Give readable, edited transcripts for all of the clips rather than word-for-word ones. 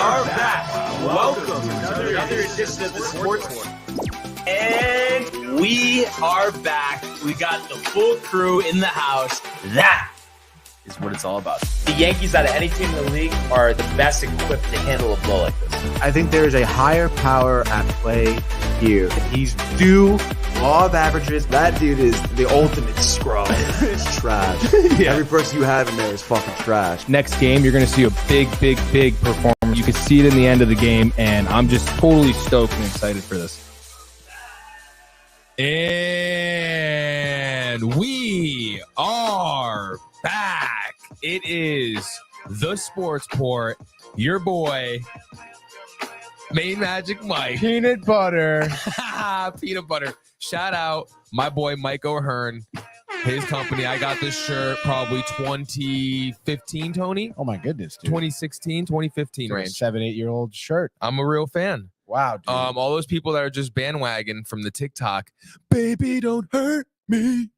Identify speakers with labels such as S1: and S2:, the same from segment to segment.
S1: are back. Welcome to another edition of the Sports War. And we are back. We got the full crew in the house. That is what it's all about. The Yankees, out of any team in the league, are the best equipped to handle a blow like this.
S2: I think there is a higher power at play here. He's due law of averages. That dude is the ultimate scrub. It's trash. Yeah. Every person you have in there is fucking trash.
S3: Next game, you're going to see a big performance. You can see it in the end of the game, and I'm just totally stoked and excited for this. And we are back. It is the Sports Port. Your boy, Main Magic Mike.
S4: Peanut butter.
S3: Peanut butter. Shout out my boy Mike O'Hearn. His company. I got this shirt probably 2015, Tony.
S4: Oh my goodness, dude.
S3: 2016, 2015 range.
S4: 7-8-year-old shirt.
S3: I'm a real fan.
S4: Wow, dude.
S3: All those people that are just bandwagon from the TikTok. Baby, don't hurt me.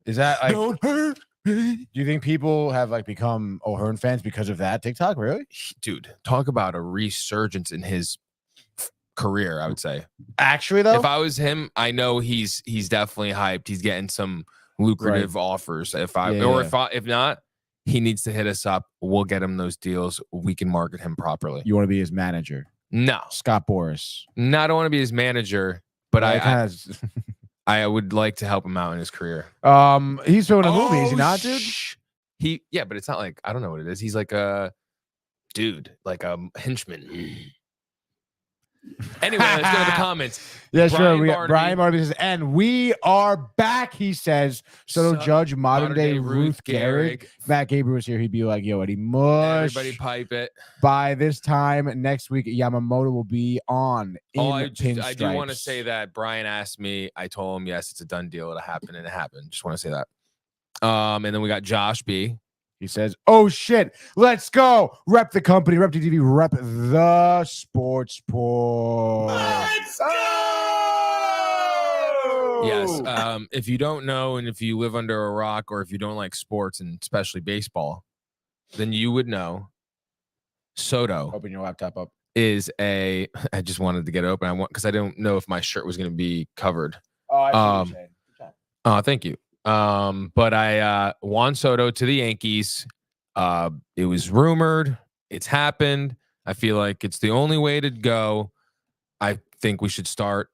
S4: Is that like,
S3: Don't hurt me.
S4: do you think people have like become O'Hearn fans because of that TikTok? Really?
S3: Dude, talk about a resurgence in his career, I would say.
S4: Actually, though,
S3: If I was him, I know he's definitely hyped. He's getting some lucrative offers. If not, he needs to hit us up. We'll get him those deals. We can market him properly.
S4: you want to be his manager,
S3: No,
S4: Scott Boras.
S3: no, I don't want to be his manager, but
S4: Like,
S3: I would like to help him out in his career.
S4: he's filming a movie, is he not, dude?
S3: Yeah, but it's not like, I don't know what it is. He's like a dude, like a henchman. Anyway, let's go to the comments.
S4: Yeah,
S3: Brian
S4: sure. We got
S3: Barnaby.
S4: Brian Barnaby says, and we are back, he says. So Judge, modern day Ruth Gehrig. If Matt Gabriel was here, he'd be like, yo, Eddie Mush.
S3: Everybody pipe it.
S4: By this time next week, Yamamoto will be on in
S3: I do
S4: pinstripes.
S3: want to say that Brian asked me. I told him, yes, it's a done deal. It'll happen, and it happened. Just want to say that. And then we got Josh B.
S4: He says, oh, shit, let's go. Rep the company, rep the TV, rep the sports port.
S1: Let's go!
S3: Yes. If you don't know, and if you live under a rock, or if you don't like sports, and especially baseball, then you would know SOTO
S4: Open your laptop up.
S3: is I just wanted to get it open. Because I don't know if my shirt was going to be covered.
S4: Oh, I see what you're saying. Good job.
S3: Thank you. But I Juan Soto to the Yankees. It was rumored. It's happened. I feel like it's the only way to go. I think we should start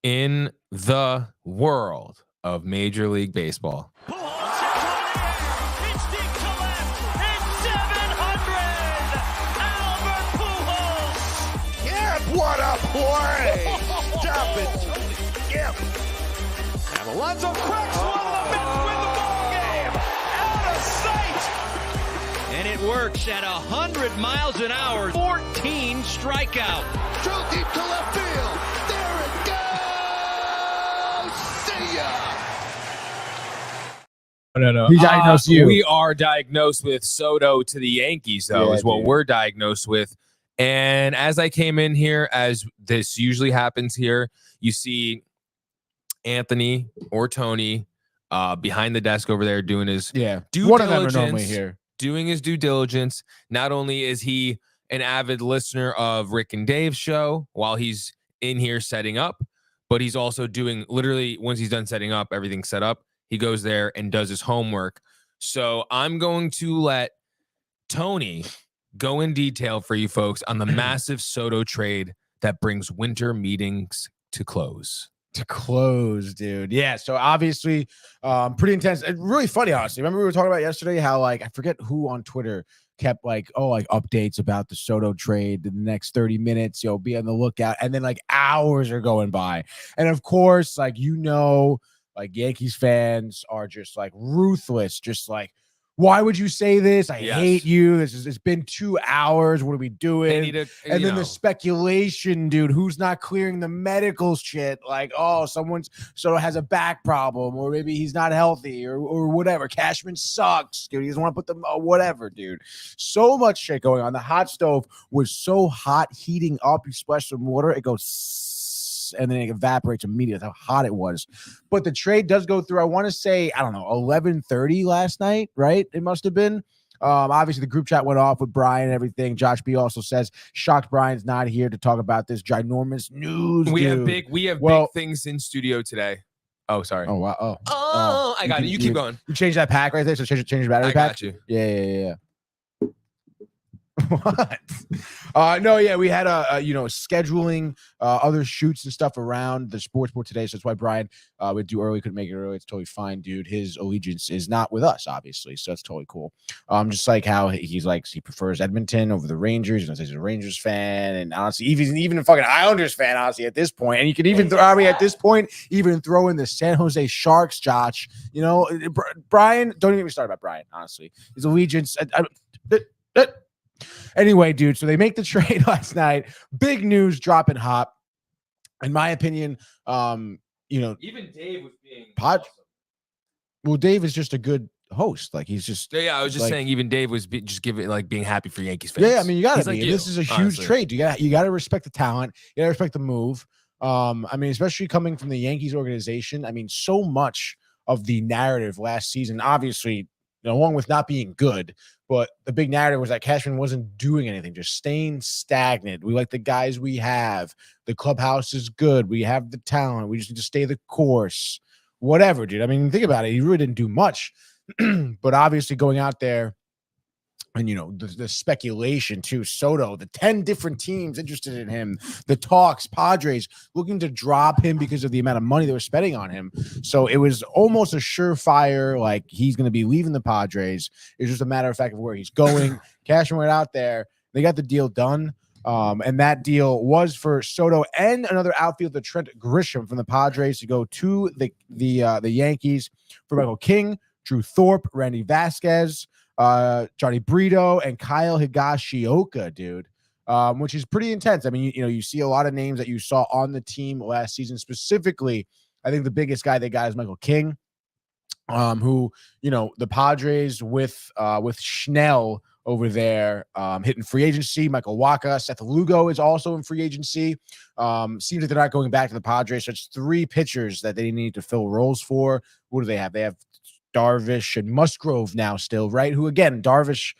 S3: in the world of Major League Baseball.
S5: It's deep to left. It's 700. Albert Pujols.
S6: Yeah, what a play! Stop it, Yep.
S5: And Alonso cracks one of the Mets win the ball game. Out of sight. And it works at 100 miles an hour. 14 strikeout.
S6: Throw deep to left field. There it goes. See ya.
S3: No.
S4: He diagnosed you.
S3: We are diagnosed with Soto to the Yankees, though,
S4: Yeah,
S3: is what
S4: dude.
S3: we're diagnosed with. And as I came in here, as this usually happens here, you see Anthony or Tony behind the desk over there doing his due
S4: One of
S3: diligence.
S4: them are normally here.
S3: Doing his due diligence. Not only is he an avid listener of Rick and Dave's show while he's in here setting up, but he's also doing, literally, once he's done setting up, everything's set up, he goes there and does his homework. So I'm going to let Tony go in detail for you folks on the massive Soto trade that brings winter meetings to close.
S4: Dude. Yeah. So obviously, pretty intense. And really funny, honestly. Remember we were talking about yesterday how, like, I forget who on Twitter kept like updates about the Soto trade in the next 30 minutes. You'll be on the lookout. And then like hours are going by. And of course, like, like Yankees fans are just like ruthless, just like, why would you say this? I hate you. It's been 2 hours. What are we doing? And then the speculation, dude, who's not clearing the medical shit? Like, oh, Soto has a back problem, or maybe he's not healthy, or whatever. Cashman sucks, dude. He doesn't want to put them, whatever, dude. So much shit going on. The hot stove was so hot, heating up. You splash some water, it goes, and then it evaporates immediately. That's how hot it was. But the trade does go through, I want to say, I don't know, 11:30 last night, right? It must have been. Obviously, the group chat went off with Brian and everything. Josh B also says, shocked Brian's not here to talk about this ginormous news.
S3: We
S4: dude.
S3: have big things in studio today. Oh, sorry.
S4: Oh, wow.
S3: Oh, I got it. You keep going.
S4: You change that pack right there. So change the battery
S3: I
S4: pack.
S3: got you.
S4: Yeah. What? No, yeah, we had scheduling other shoots and stuff around the sports board today. So that's why Brian would do early, couldn't make it early. It's totally fine, dude. His allegiance is not with us, obviously. So that's totally cool. Just like how he prefers Edmonton over the Rangers. And he's a Rangers fan, and honestly, even a fucking Islanders fan, honestly, at this point. And you can even at this point, even throw in the San Jose Sharks, Josh. You know, Brian, don't even start about Brian, honestly. His allegiance. Anyway, dude, so they make the trade last night. Big news dropping hot. In my opinion,
S3: even Dave was being
S4: awesome. Well, Dave is just a good host. Like, he's just
S3: I was just saying, even Dave was just being happy for Yankees fans.
S4: Yeah, I mean, you gotta be.
S3: Like
S4: this is a huge trade. You gotta respect the talent. You gotta respect the move. I mean, especially coming from the Yankees organization. I mean, so much of the narrative last season, obviously, along with not being good, but the big narrative was that Cashman wasn't doing anything, just staying stagnant. We like the guys we have. The clubhouse is good. We have the talent. We just need to stay the course. Whatever, dude. I mean, think about it. He really didn't do much. But obviously going out there and, the speculation too, SOTO, the 10 different teams interested in him, the talks, Padres looking to drop him because of the amount of money they were spending on him. So it was almost a surefire, like, he's going to be leaving the Padres. It's just a matter of fact of where he's going. Cashman went out there. They got the deal done. And that deal was for SOTO and another outfielder, Trent Grisham from the Padres, to go to the Yankees for Michael King, Drew Thorpe, Randy Vasquez, Johnny Brito, and Kyle Higashioka, dude, which is pretty intense. I mean, you see a lot of names that you saw on the team last season. Specifically, I think the biggest guy they got is Michael King, who, the Padres with Schnell over there hitting free agency. Michael Wacha, Seth Lugo is also in free agency. Seems like they're not going back to the Padres. So it's 3 pitchers that they need to fill roles for. What do they have? They have Darvish and Musgrove now still, right? Who, again, Darvish,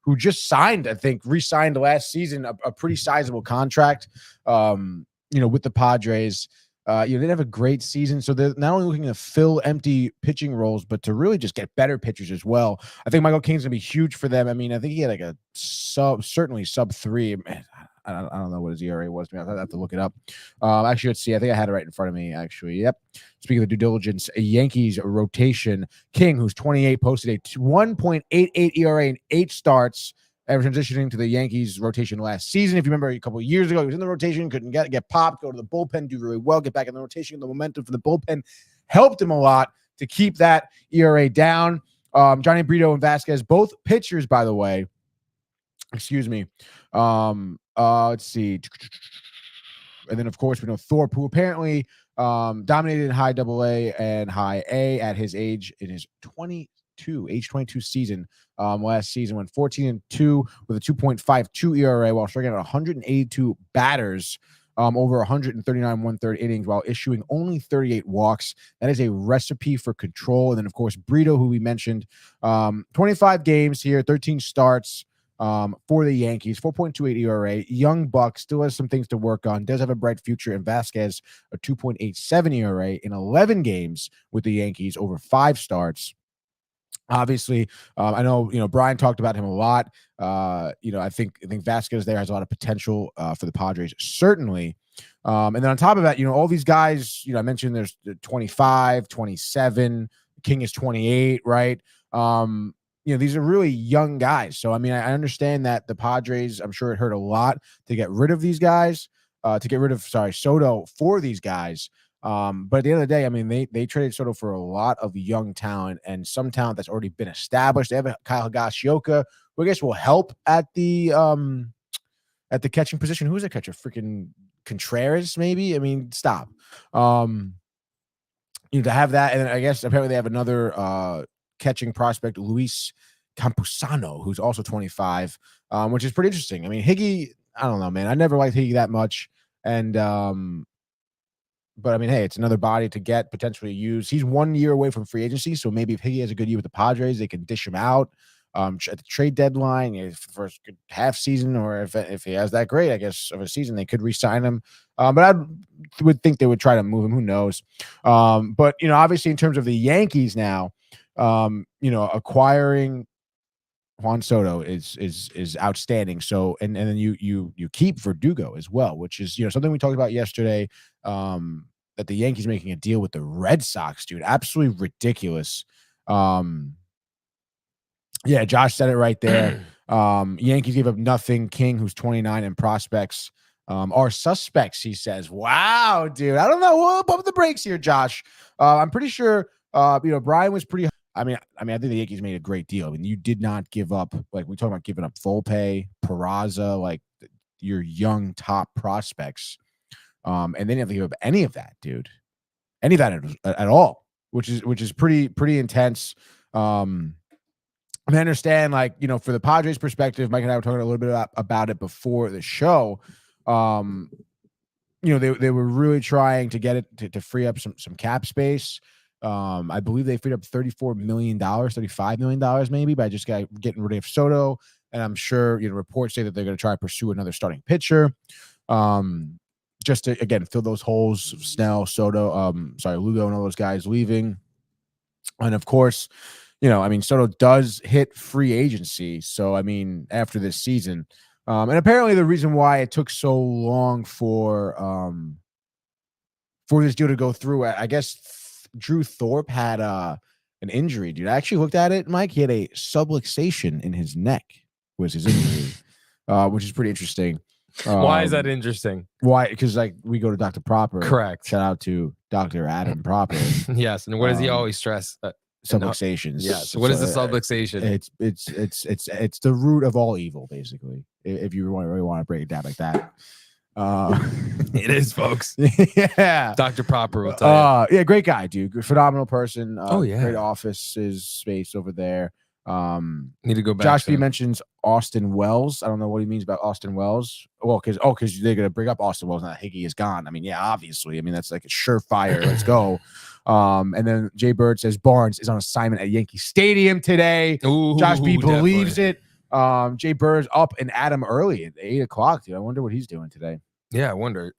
S4: who just signed, I think, re-signed last season, a pretty sizable contract, with the Padres. They didn't have a great season, so they're not only looking to fill empty pitching roles, but to really just get better pitchers as well. I think Michael King's gonna be huge for them. I mean, I think he had like a certainly sub 3. Man, I don't know what his ERA was. I have to look it up. Actually, let's see. I think I had it right in front of me, actually. Yep. Speaking of the due diligence, a Yankees rotation. King, who's 28, posted a 1.88 ERA in 8 starts, ever transitioning to the Yankees rotation last season. If you remember, a couple of years ago, he was in the rotation, couldn't get popped, go to the bullpen, do really well, get back in the rotation. The momentum for the bullpen helped him a lot to keep that ERA down. Johnny Brito and Vasquez, both pitchers, by the way. Excuse me. Let's see. And then, of course, we know Thorpe, who apparently dominated in high AA and high A at his age in his age 22 season. Last season went 14-2 with a 2.52 ERA while striking out 182 batters over 139 1/3 innings while issuing only 38 walks. That is a recipe for control. And then, of course, Brito, who we mentioned, 25 games here, 13 starts for the Yankees, 4.28 ERA. Young buck, still has some things to work on, does have a bright future. And Vasquez, a 2.87 ERA in 11 games with the Yankees over 5 starts. Obviously, I know, Brian talked about him a lot. I think Vasquez there has a lot of potential for the Padres, certainly. And then on top of that, all these guys, I mentioned there's 25, 27, King is 28, right? These are really young guys. So, I mean, I understand that the Padres, I'm sure it hurt a lot to get rid of these guys, SOTO for these guys. But at the end of the day, I mean, they traded SOTO for a lot of young talent and some talent that's already been established. They have a Kyle Higashioka, who I guess will help at the catching position. Who's the catcher? Freaking Contreras, maybe? I mean, stop. To have that, and I guess apparently they have another catching prospect, Luis Campusano, who's also 25, which is pretty interesting. I mean, Higgy, I don't know, man. I never liked Higgy that much. And but I mean, hey, it's another body to get potentially use. He's 1 year away from free agency, so maybe if Higgy has a good year with the Padres, they can dish him out. at the trade deadline, if for a good half season, or if he has that great, I guess, of a season, they could re-sign him. But I would think they would try to move him. Who knows? But obviously, in terms of the Yankees now, acquiring Juan Soto is outstanding. So and then you keep Verdugo as well, which is something we talked about yesterday. That the Yankees making a deal with the Red Sox, dude, absolutely ridiculous. Yeah, Josh said it right there. Yankees gave up nothing. King, who's 29, and prospects are suspects, he says. Wow, dude. I don't know. We'll pump the brakes here, Josh. I'm pretty sure Brian was pretty. I think the Yankees made a great deal. I mean, you did not give up, like we talk about giving up Volpe, Peraza, like your young top prospects. And they didn't have to give up any of that, dude. Any of that at all, which is pretty intense. I understand, like, for the Padres perspective, Mike and I were talking a little bit about it before the show. They were really trying to get it to free up some cap space. I believe they freed up $34 million, $35 million maybe by just getting rid of Soto. And I'm sure, reports say that they're going to try to pursue another starting pitcher. Just to, again, fill those holes of Snell, Soto, Lugo and all those guys leaving. And of course, Soto does hit free agency. So, after this season, and apparently the reason why it took so long for this deal to go through, I guess Drew Thorpe had an injury, dude. I actually looked at it, Mike. He had a subluxation in his neck was his injury, which is pretty interesting.
S3: Why is that interesting?
S4: Why? Because we go to Dr. Proper.
S3: Correct.
S4: Shout out to Dr. Adam Proper.
S3: Yes. And what does he always stress?
S4: Subluxations.
S3: Yes. So what is the subluxation?
S4: It's the root of all evil, basically. If you really want to break it down like that.
S3: It is, folks.
S4: Yeah.
S3: Dr. Proper will tell you.
S4: Yeah, great guy, dude. Phenomenal person.
S3: Yeah.
S4: Great offices space over there.
S3: Need to go back.
S4: Josh B mentions Austin Wells. I don't know what he means about Austin Wells. Well, because they're gonna bring up Austin Wells now. Higgy is gone. Obviously. That's like a surefire. Let's go. And then Jay Bird says Barnes is on assignment at Yankee Stadium today.
S3: Ooh,
S4: Josh B believes
S3: definitely.
S4: it. Jay Bird's up and Adam early at 8:00. Dude, I wonder what he's doing today.
S3: Yeah, I wonder.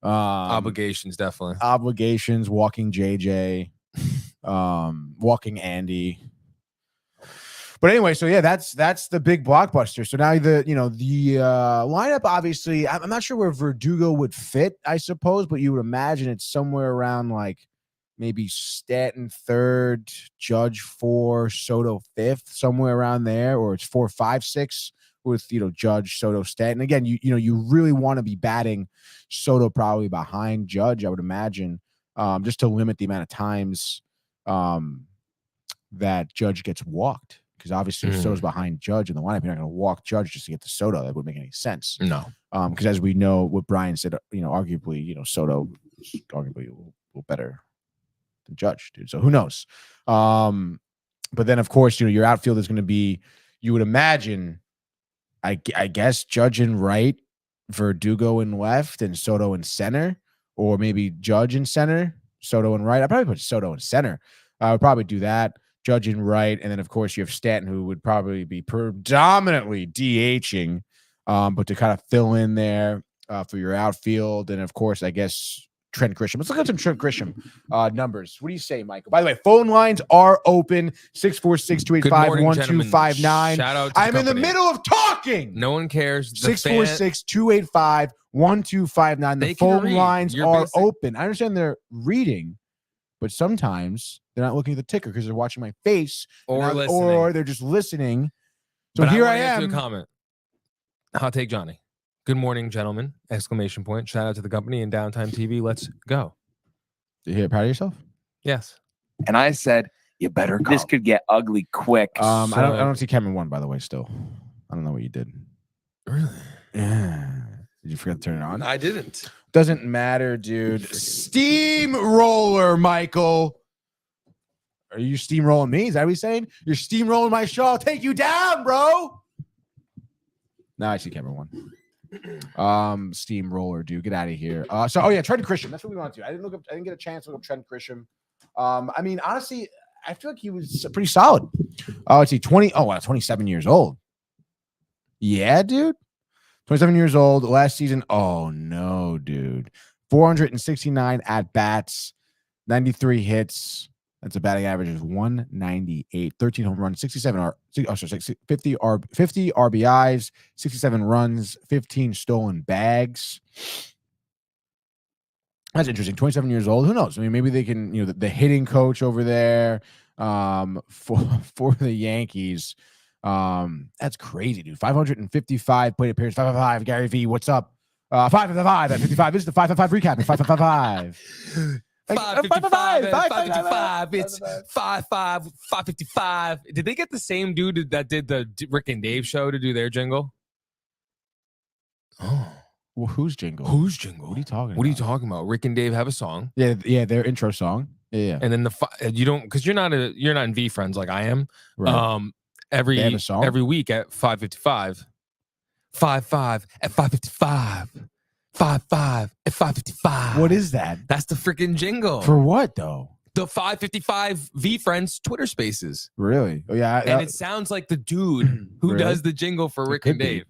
S3: Obligations, definitely.
S4: Obligations. Walking JJ. Walking Andy. But anyway, so yeah, that's the big blockbuster. So now the lineup, obviously, I'm not sure where Verdugo would fit, I suppose, but you would imagine it's somewhere around like maybe Stanton 3rd, Judge 4, Soto 5th, somewhere around there, or it's 4, 5, 6 with Judge, Soto, Stanton. Again, you really want to be batting Soto probably behind Judge, I would imagine, just to limit the amount of times that Judge gets walked. Because obviously, if Soto's behind Judge in the lineup, you're not going to walk Judge just to get to Soto. That wouldn't make any sense.
S3: No.
S4: Because as we know, what Brian said, arguably, Soto is arguably a little better than Judge, dude. So who knows? But then, of course, your outfield is going to be, you would imagine, I guess, Judge in right, Verdugo in left, and Soto in center, or maybe Judge in center, Soto in right. I'd probably put Soto in center. I would probably do that. Judge in right, and then of course you have Stanton, who would probably be predominantly DHing, but to kind of fill in there for your outfield, and of course I guess Trent Grisham. Let's look at some Trent Grisham numbers. What do you say, Michael? By the way, phone lines are open: 646-285-1259.
S3: Shout out to
S4: I'm
S3: the
S4: in the
S3: company.
S4: middle of talking.
S3: No one cares.
S4: 646-285-1259.
S3: They
S4: The
S3: can
S4: phone
S3: read.
S4: lines
S3: You're
S4: are
S3: basic-
S4: open. I understand they're reading, but sometimes they're not looking at the ticker because they're watching my face
S3: Or listening.
S4: or they're just listening. So
S3: But
S4: here
S3: wanna
S4: I
S3: get to
S4: am.
S3: a comment. Hot take, Johnny. Good morning, gentlemen! Exclamation point! Shout out to the company and Downtime TV. Let's go.
S4: You hear proud of yourself?
S3: Yes.
S2: And I said, you better come.
S7: This could get ugly quick.
S4: I don't see Cameron 1, by the way, still. I don't know what you did.
S3: Really?
S4: Yeah. Did you forget to turn it on?
S3: I didn't.
S4: Doesn't matter, dude. Steamroller, Michael. Are you steamrolling me? Is that what he's saying? You're steamrolling my show. I'll take you down, bro. No, I see Cameron 1. Steamroller, dude. Get out of here. Trent Grisham. That's what we want to do. I didn't get a chance to look up Trent Grisham. Honestly, I feel like he was pretty solid. Oh, let's see, 20. Oh, wow, 27 years old. Yeah, dude. 27 years old. Last season. Oh no, dude. 469 at bats, 93 hits. That's a batting average of 198, 13 home runs, 50 RBIs, 67 runs, 15 stolen bags. That's interesting. 27 years old. Who knows? I mean, maybe they can, the hitting coach over there for the Yankees. That's crazy, dude. 555 plate appearance. 555. Gary V, what's up? 555 at 55. This is the 555 recap. 555.
S3: 555. It's 555. Did they get the same dude that did the Rick and Dave show to do their jingle?
S4: Oh, well, whose jingle?
S3: Whose jingle?
S4: What are you talking about?
S3: What are you talking about? Rick and Dave have a song.
S4: Yeah, their intro song. Yeah.
S3: And then you don't, because you're not in V Friends like I am.
S4: Right.
S3: Every week at 555. 55 at 555. 55 at 555.
S4: What is that?
S3: That's the freaking jingle.
S4: For what though?
S3: The 555 V Friends Twitter Spaces.
S4: Really? Oh yeah.
S3: And it sounds like the dude who
S4: Really?
S3: does the jingle for Rick and Dave.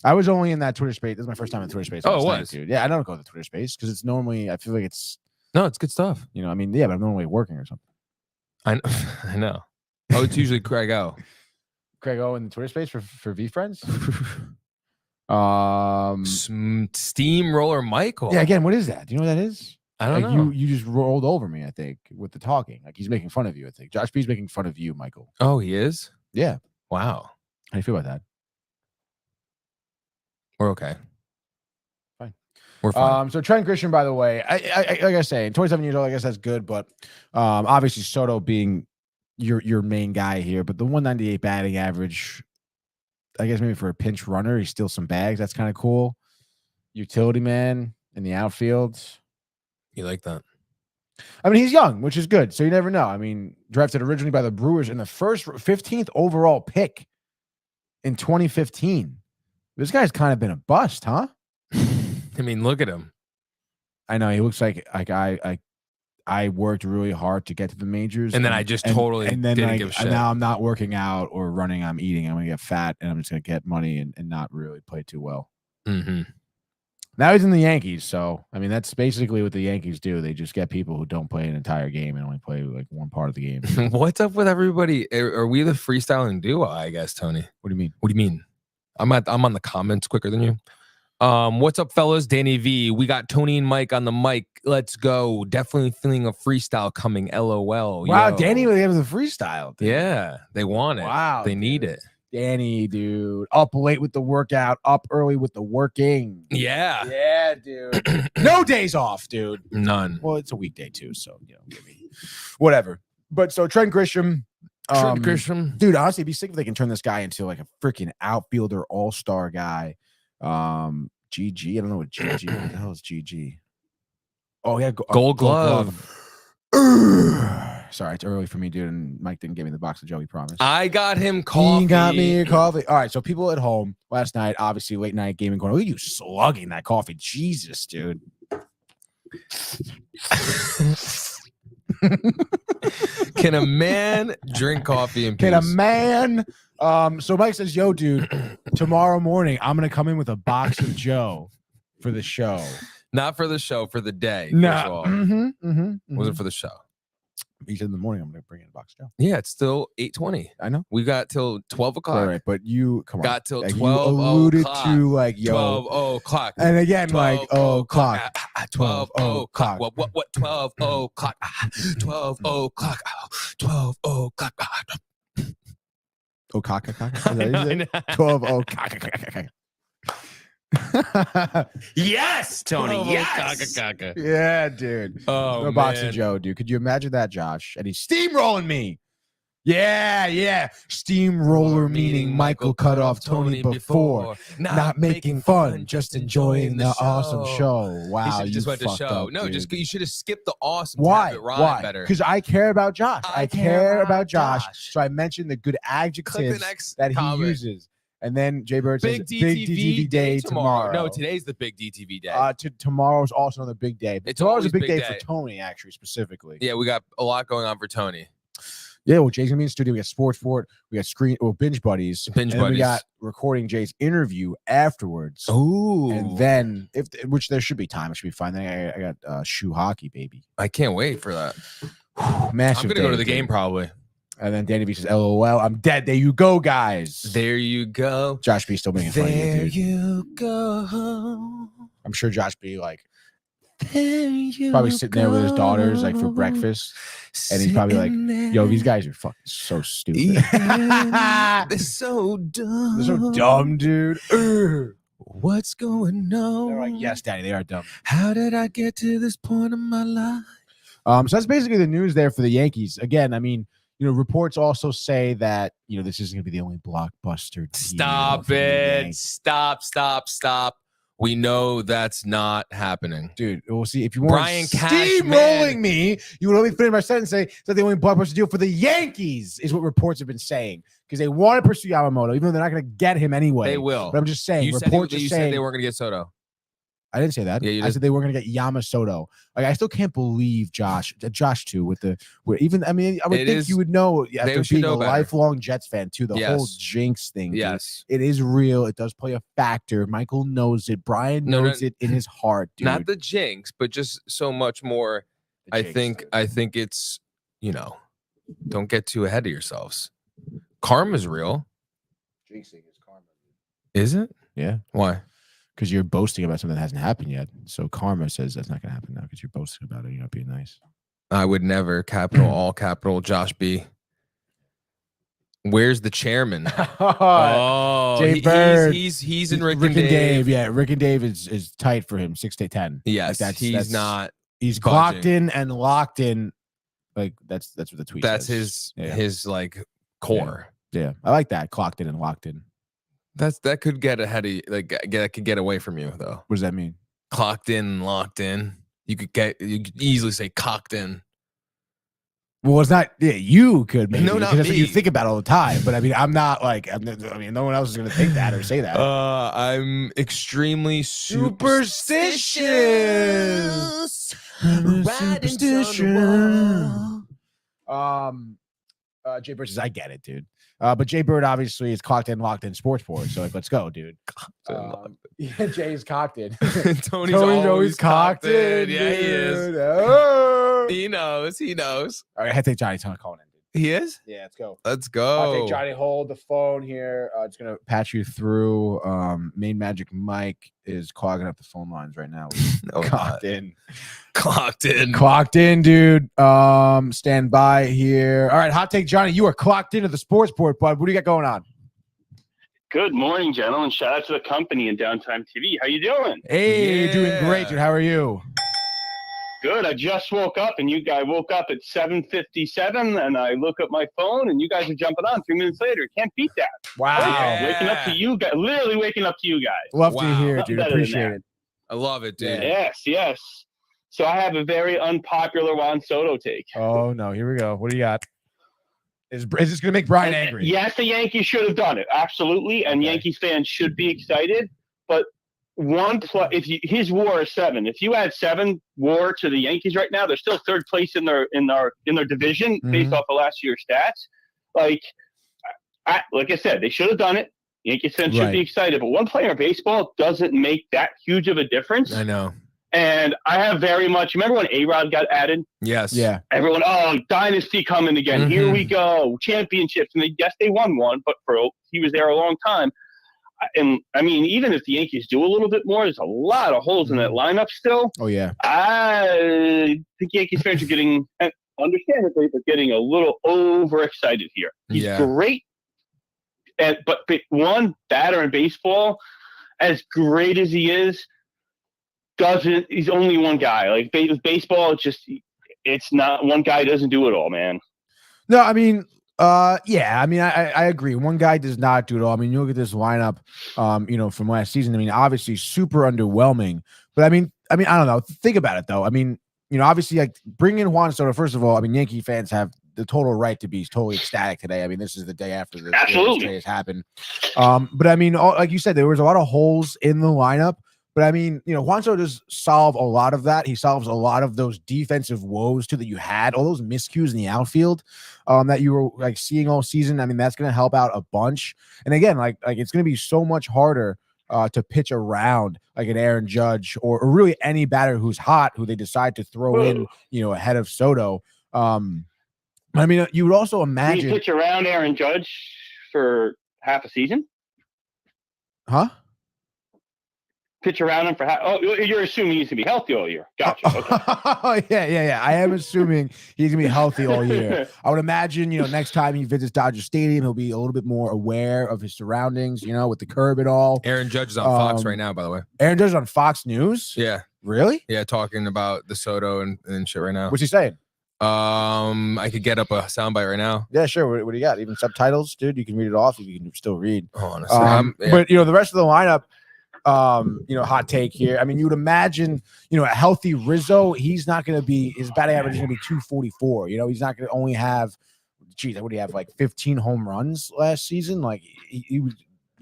S4: I was only in that Twitter space. This is my first time in Twitter space.
S3: Oh, it
S4: last night,
S3: was?
S4: dude. Yeah, I don't go to the Twitter space because it's normally, I feel like it's,
S3: No, it's good stuff.
S4: I mean, yeah, but I'm normally working or something.
S3: I know. Oh, it's usually Craig O.
S4: Craig O in the Twitter space for V Friends.
S3: Steamroller Michael.
S4: Yeah, again, what is that? Do you know what that is?
S3: I don't know.
S4: You just rolled over me, I think, with the talking. Like he's making fun of you, I think. Josh B's making fun of you, Michael.
S3: Oh, he is?
S4: Yeah.
S3: Wow.
S4: How do you feel about that?
S3: We're okay.
S4: Fine.
S3: We're fine.
S4: So Trent Grisham, by the way, I like I say, 27 years old, I guess that's good, but obviously Soto being your main guy here, but the 198 batting average, I guess maybe for a pinch runner, he steals some bags. That's kind of cool. Utility man in the outfield.
S3: You like that?
S4: I mean, he's young, which is good. So you never know. I mean, drafted originally by the Brewers in the 15th overall pick in 2015. This guy's kind of been a bust, huh?
S3: I mean, look at him.
S4: I know he looks like I worked really hard to get to the majors,
S3: and then I just totally didn't give a shit.
S4: And now I'm not working out or running. I'm eating. I'm gonna get fat, and I'm just gonna get money and not really play too well.
S3: Mm-hmm.
S4: Now he's in the Yankees, so I mean that's basically what the Yankees do. They just get people who don't play an entire game and only play like one part of the game.
S3: What's up with everybody? Are we the freestyling duo? I guess, Tony.
S4: What do you mean?
S3: What do you mean? I'm on the comments quicker than you. What's up, fellas? Danny V. We got Tony and Mike on the mic. Let's go. Definitely feeling a freestyle coming. LOL.
S4: Wow,
S3: Yo.
S4: Danny really has a freestyle. Dude.
S3: Yeah, they want it.
S4: Wow,
S3: they need it.
S4: Danny, dude, up late with the workout, up early with the working.
S3: Yeah.
S4: Yeah, dude. No days off, dude.
S3: None.
S4: Well, it's a weekday too, so maybe whatever. But so Trent Grisham. Dude, honestly, it'd be sick if they can turn this guy into like a freaking outfielder all-star guy. GG. I don't know what GG. What the hell is GG? Oh, yeah.
S3: Gold glove.
S4: Sorry, it's early for me, dude. And Mike didn't give me the box of Joey promise.
S3: I got him coffee.
S4: He got me a coffee. All right. So people at home last night, obviously late night gaming going, look at you slugging that coffee. Jesus, dude.
S3: Can a man drink coffee in peace?
S4: Can a man? So Mike says, yo, dude, tomorrow morning, I'm going to come in with a box of Joe for the show.
S3: Not for the show, for the day.
S4: No.
S3: Wasn't for the show.
S4: He said in the morning, I'm going to bring in a box of Joe.
S3: Yeah, it's still 8:20.
S4: I know.
S3: We got till 12 o'clock.
S4: All right, but you, come on.
S3: Got till
S4: like
S3: 12
S4: you alluded
S3: o'clock.
S4: to like, yo.
S3: 12 o'clock.
S4: And again, like, o'clock.
S3: 12 o'clock. What? 12 o'clock. 12 o'clock. 12 o'clock.
S4: O'clock.
S3: I know.
S4: 12 o'clock.
S1: Yes, Tony. Yes.
S4: Yeah, dude.
S3: Oh,
S4: a box
S3: man.
S4: of Joe, dude. Could you imagine that, Josh? And he's steamrolling me. Yeah. Steamroller meaning Michael cut off Tony before. Not making fun, just enjoying the awesome show. Wow,
S3: you just went to
S4: fucked
S3: show.
S4: up,
S3: No,
S4: dude.
S3: just you should have skipped the awesome.
S4: Why?
S3: To have it rhyme
S4: Why?
S3: better.
S4: Because I care about Josh. I care about Josh.
S3: Josh.
S4: So I mentioned the good
S3: Click the
S4: adjectives
S3: next
S4: that he
S3: comment.
S4: uses. And then Jay Bird says,
S3: Big
S4: big DTV day tomorrow.
S3: No, today's the big DTV day.
S4: Tomorrow's also another big day. But
S3: It's
S4: tomorrow's a
S3: always
S4: big
S3: big
S4: day
S3: day.
S4: for Tony, actually, specifically.
S3: Yeah, we got a lot going on for Tony.
S4: Yeah, well, Jay's gonna be in the studio. We got Sports Fort. We got binge buddies.
S3: Binge
S4: and then we
S3: buddies.
S4: got recording Jay's interview afterwards.
S3: Ooh.
S4: And then which there should be time. It should be fine. Then I got shoe hockey, baby.
S3: I can't wait for that.
S4: Massive.
S3: I'm gonna
S4: day,
S3: go to the
S4: dude.
S3: game probably.
S4: And then Danny B says, "LOL, I'm dead." There you go, guys.
S3: There you go.
S4: Josh B still making fun of you,
S3: There
S4: dude.
S3: you go.
S4: I'm sure Josh B like
S3: There you
S4: probably sitting there with his daughters like for breakfast, and he's probably like, "Yo, these guys are fucking so stupid.
S3: They're so dumb.
S4: They're so dumb, dude." Ugh.
S3: What's going on?
S4: They're like, "Yes, Daddy, they are dumb."
S3: How did I get to this point in my life?
S4: So that's basically the news there for the Yankees. Again, I mean, reports also say that this isn't going to be the only blockbuster deal
S3: Stop
S4: for the
S3: it.
S4: Yankees.
S3: Stop. We know that's not happening.
S4: Dude, we'll see. If you want
S3: Brian
S4: steamrolling
S3: Cashman.
S4: me, you would only finish my sentence and say that the only blockbuster deal for the Yankees is what reports have been saying, because they want to pursue Yamamoto, even though they're not going to get him anyway.
S3: They will.
S4: But I'm just saying,
S3: You
S4: reports
S3: said,
S4: are saying
S3: they weren't going to get Soto.
S4: I didn't say that.
S3: Yeah, you
S4: I
S3: did.
S4: said they weren't going to get Yamamoto. Like, I still can't believe Josh too. Even I mean, I would
S3: It
S4: think
S3: is-
S4: you would know
S3: they
S4: after
S3: should
S4: being
S3: know
S4: a
S3: better.
S4: lifelong Jets fan too. The whole
S3: Yes.
S4: jinx thing. Dude.
S3: Yes.
S4: It is real. It does play a factor. Michael knows it. Brian
S3: No,
S4: knows it in his heart, dude.
S3: Not the jinx, but just so much more.
S4: The
S3: I
S4: jinx,
S3: think
S4: dude.
S3: it's, don't get too ahead of yourselves. Karma's real.
S4: Jinxing is karma.
S3: Is it?
S4: Yeah.
S3: Why?
S4: Because you're boasting about something that hasn't happened yet. So karma says that's not going to happen now because you're boasting about it. You're not being nice.
S3: I would never all capital Josh B. Where's the chairman? Oh,
S4: Jay Bird.
S3: He's in Rick,
S4: and
S3: and Dave.
S4: Yeah, Rick and Dave is tight for him, 6 to 10.
S3: Yes,
S4: Like,
S3: he's not.
S4: He's
S3: budging.
S4: clocked in and locked in. Like that's what the tweet
S3: That's
S4: says.
S3: his like core.
S4: Yeah, I like that. Clocked in and locked in.
S3: That could get ahead of you, that could get away from you though.
S4: What does that mean?
S3: Clocked in and locked in. You could easily say cocked in.
S4: Well, it's not. Yeah, you could maybe.
S3: No, not
S4: because that's what you
S3: me.
S4: think about all the time. But I mean, I'm not like. I mean, no one else is going to think that or say that.
S3: I'm extremely
S4: Superstitious. Jay Bird says, I get it, dude. But Jay Bird obviously is clocked in, locked in sports board. So like, let's go, dude. Yeah, Jay's cocked in.
S3: Tony's
S4: always
S3: always
S4: cocked in.
S3: Yeah, he is.
S4: dude. Oh.
S3: He knows.
S4: All right, I have to take Johnny Ton calling in, dude.
S3: He is.
S4: Yeah, let's go.
S3: Let's
S4: I
S3: go.
S4: think Johnny, hold the phone here. It's gonna patch you through. Main Magic Mike is clogging up the phone lines right now.
S3: No,
S4: Clocked
S3: not.
S4: in.
S3: Clocked in.
S4: Clocked in, dude. Stand by here. All right, hot take, Johnny. You are clocked into the sports board, bud. What do you got going on?
S7: Good morning, gentlemen. Shout out to the company and Downtime TV. How you doing?
S4: Hey, doing great, dude. How are you?
S7: Good. I just woke up, and I woke up at 7:57, and I look at my phone, and you guys are jumping on 3 minutes later. Can't beat that.
S4: Wow.
S3: Yeah.
S7: Waking up to you guys, literally waking up to you guys.
S4: Love to
S3: Wow.
S4: hear it,
S7: Nothing
S4: dude.
S7: better than
S4: Appreciate
S7: that.
S4: it.
S3: I love it, dude.
S7: Yes. So I have a very unpopular Juan Soto take.
S4: Oh no, here we go. What do you got? Is this gonna make Brian
S7: And
S4: angry?
S7: yes, the Yankees should have done it, absolutely, and
S4: Okay.
S7: Yankees fans should be excited. But his WAR is 7. If you add 7 WAR to the Yankees right now, they're still third place in their division based off of last year's stats. Like I said, they should have done it. Yankees fans should be
S4: Right.
S7: excited, but one player in baseball doesn't make that huge of a difference.
S3: I know.
S7: And I have very much. Remember when A-Rod got added?
S3: Yes.
S4: Yeah.
S7: Everyone, dynasty coming again. Here we go, championships. And they won one, but he was there a long time. And I mean, even if the Yankees do a little bit more, there's a lot of holes in that lineup still.
S4: Oh yeah.
S7: I think Yankees fans are getting, understandably, but getting a little overexcited here. He's great, but one batter in baseball, as great as he is, he's only one guy. Like baseball, it's not one guy doesn't do it all, man.
S4: No, I mean, yeah, I mean, I agree. One guy does not do it all. I mean, you look at this lineup, from last season. I mean, obviously super underwhelming. But I mean, I don't know. Think about it though. I mean, obviously, like bring in Juan Soto. First of all, I mean, Yankee fans have the total right to be totally ecstatic today. I mean, this is the day after the trade has happened. But I mean, like you said, there was a lot of holes in the lineup. But I mean, Juan Soto does solve a lot of that. He solves a lot of those defensive woes too that you had, all those miscues in the outfield that you were like seeing all season. I mean, that's going to help out a bunch. And again, like it's going to be so much harder to pitch around like an Aaron Judge or really any batter who's hot, who they decide to throw in, ahead of Soto. I mean, you would also imagine.
S7: Do you pitch around Aaron Judge for half a season?
S4: Huh?
S7: Pitch around him for half. Oh, you're assuming he's gonna be healthy all year. Gotcha. Okay.
S4: Yeah. I am assuming he's gonna be healthy all year. I would imagine, next time he visits Dodger Stadium, he'll be a little bit more aware of his surroundings, with the curb and all.
S3: Aaron Judge is on Fox right now, by the way.
S4: Aaron Judge is on Fox News?
S3: Yeah.
S4: Really?
S3: Yeah, talking about the Soto and shit right now.
S4: What's he saying?
S3: I could get up a soundbite right now.
S4: Yeah, sure. What do you got? Even subtitles, dude? You can read it off if you can still read.
S3: Honestly.
S4: But the rest of the lineup, hot take here. I mean, you would imagine, a healthy Rizzo, he's not going to be, his batting average is going to be 244. He's not going to only have, what do you have, like 15 home runs last season? Like he was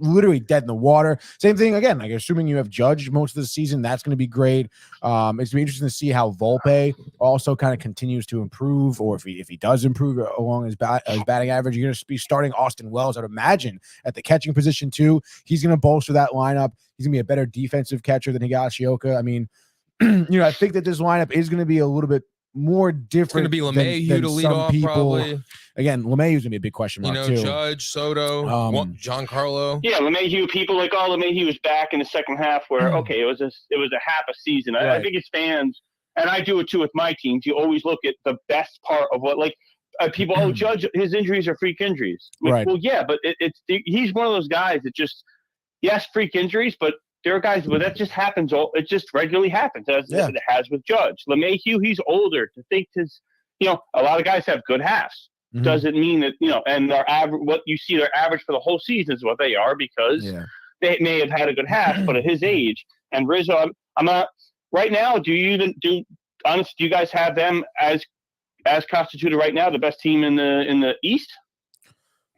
S4: literally dead in the water. Same thing again, like assuming you have Judge most of the season, that's going to be great. It's going to be interesting to see how Volpe also kind of continues to improve, or if he does improve along his batting average. You're going to be starting Austin Wells, I'd imagine, at the catching position too. He's going to bolster that lineup. He's going to be a better defensive catcher than Higashioka. I mean, I think that this lineup is going to be a little bit more different.
S3: It's going to be LeMahieu to lead off, probably.
S4: Again, LeMahieu's going to be a big question mark, too.
S3: Judge, Soto, Giancarlo.
S7: Yeah, LeMahieu, people like, LeMahieu was back in the second half where, okay, it was a half a season.
S4: Right.
S7: I think it's fans, and I do it too with my teams. You always look at the best part of what, like, people, Judge, his injuries are freak injuries. Like,
S4: right.
S7: Well, yeah, but he's one of those guys that just, yes, freak injuries, but there are guys, but that just happens. It just regularly happens, as it has with Judge. LeMahieu, he's older. To think his, a lot of guys have good halves. Mm-hmm. Doesn't mean that, and their average, what you see their average for the whole season is what they are, because they may have had a good half, but at his age and Rizzo, I'm not right now. Do you guys have them as constituted right now the best team in the East?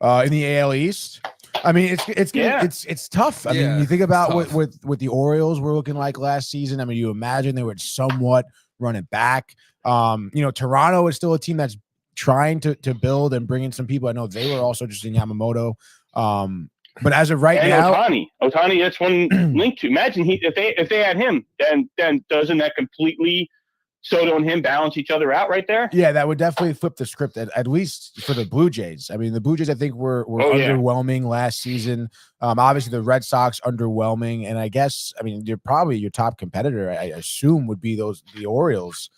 S4: In the AL East. I mean, it's tough. I mean, you think about what the Orioles were looking like last season. I mean, you imagine they would somewhat run it back. Toronto is still a team that's trying to build and bring in some people. I know they were also just in Yamamoto. But as of right now,
S7: Ohtani, that's one link to. Imagine if they had him, then doesn't that completely Soto and him balance each other out right there?
S4: Yeah, that would definitely flip the script, at least for the Blue Jays. I mean, the Blue Jays, I think, were underwhelming last season. Obviously, the Red Sox underwhelming, and I guess, I mean, you're probably your top competitor, I assume, would be the Orioles.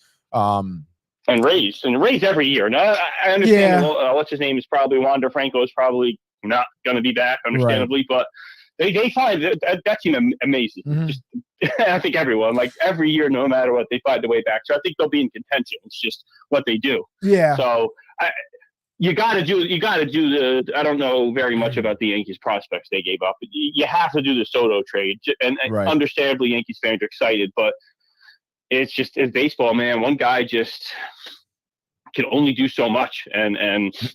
S7: And Rays every year. Now, I understand. What's his name is probably Wander Franco is probably not going to be back, understandably, but they find that team amazing. Mm-hmm. Just, I think everyone, like every year, no matter what, they find the way back. So I think they'll be in contention. It's just what they do.
S4: Yeah.
S7: So you got to do the. I don't know very much about the Yankees prospects they gave up. You have to do the Soto trade, and understandably, Yankees fans are excited, but it's baseball, man. One guy just can only do so much, and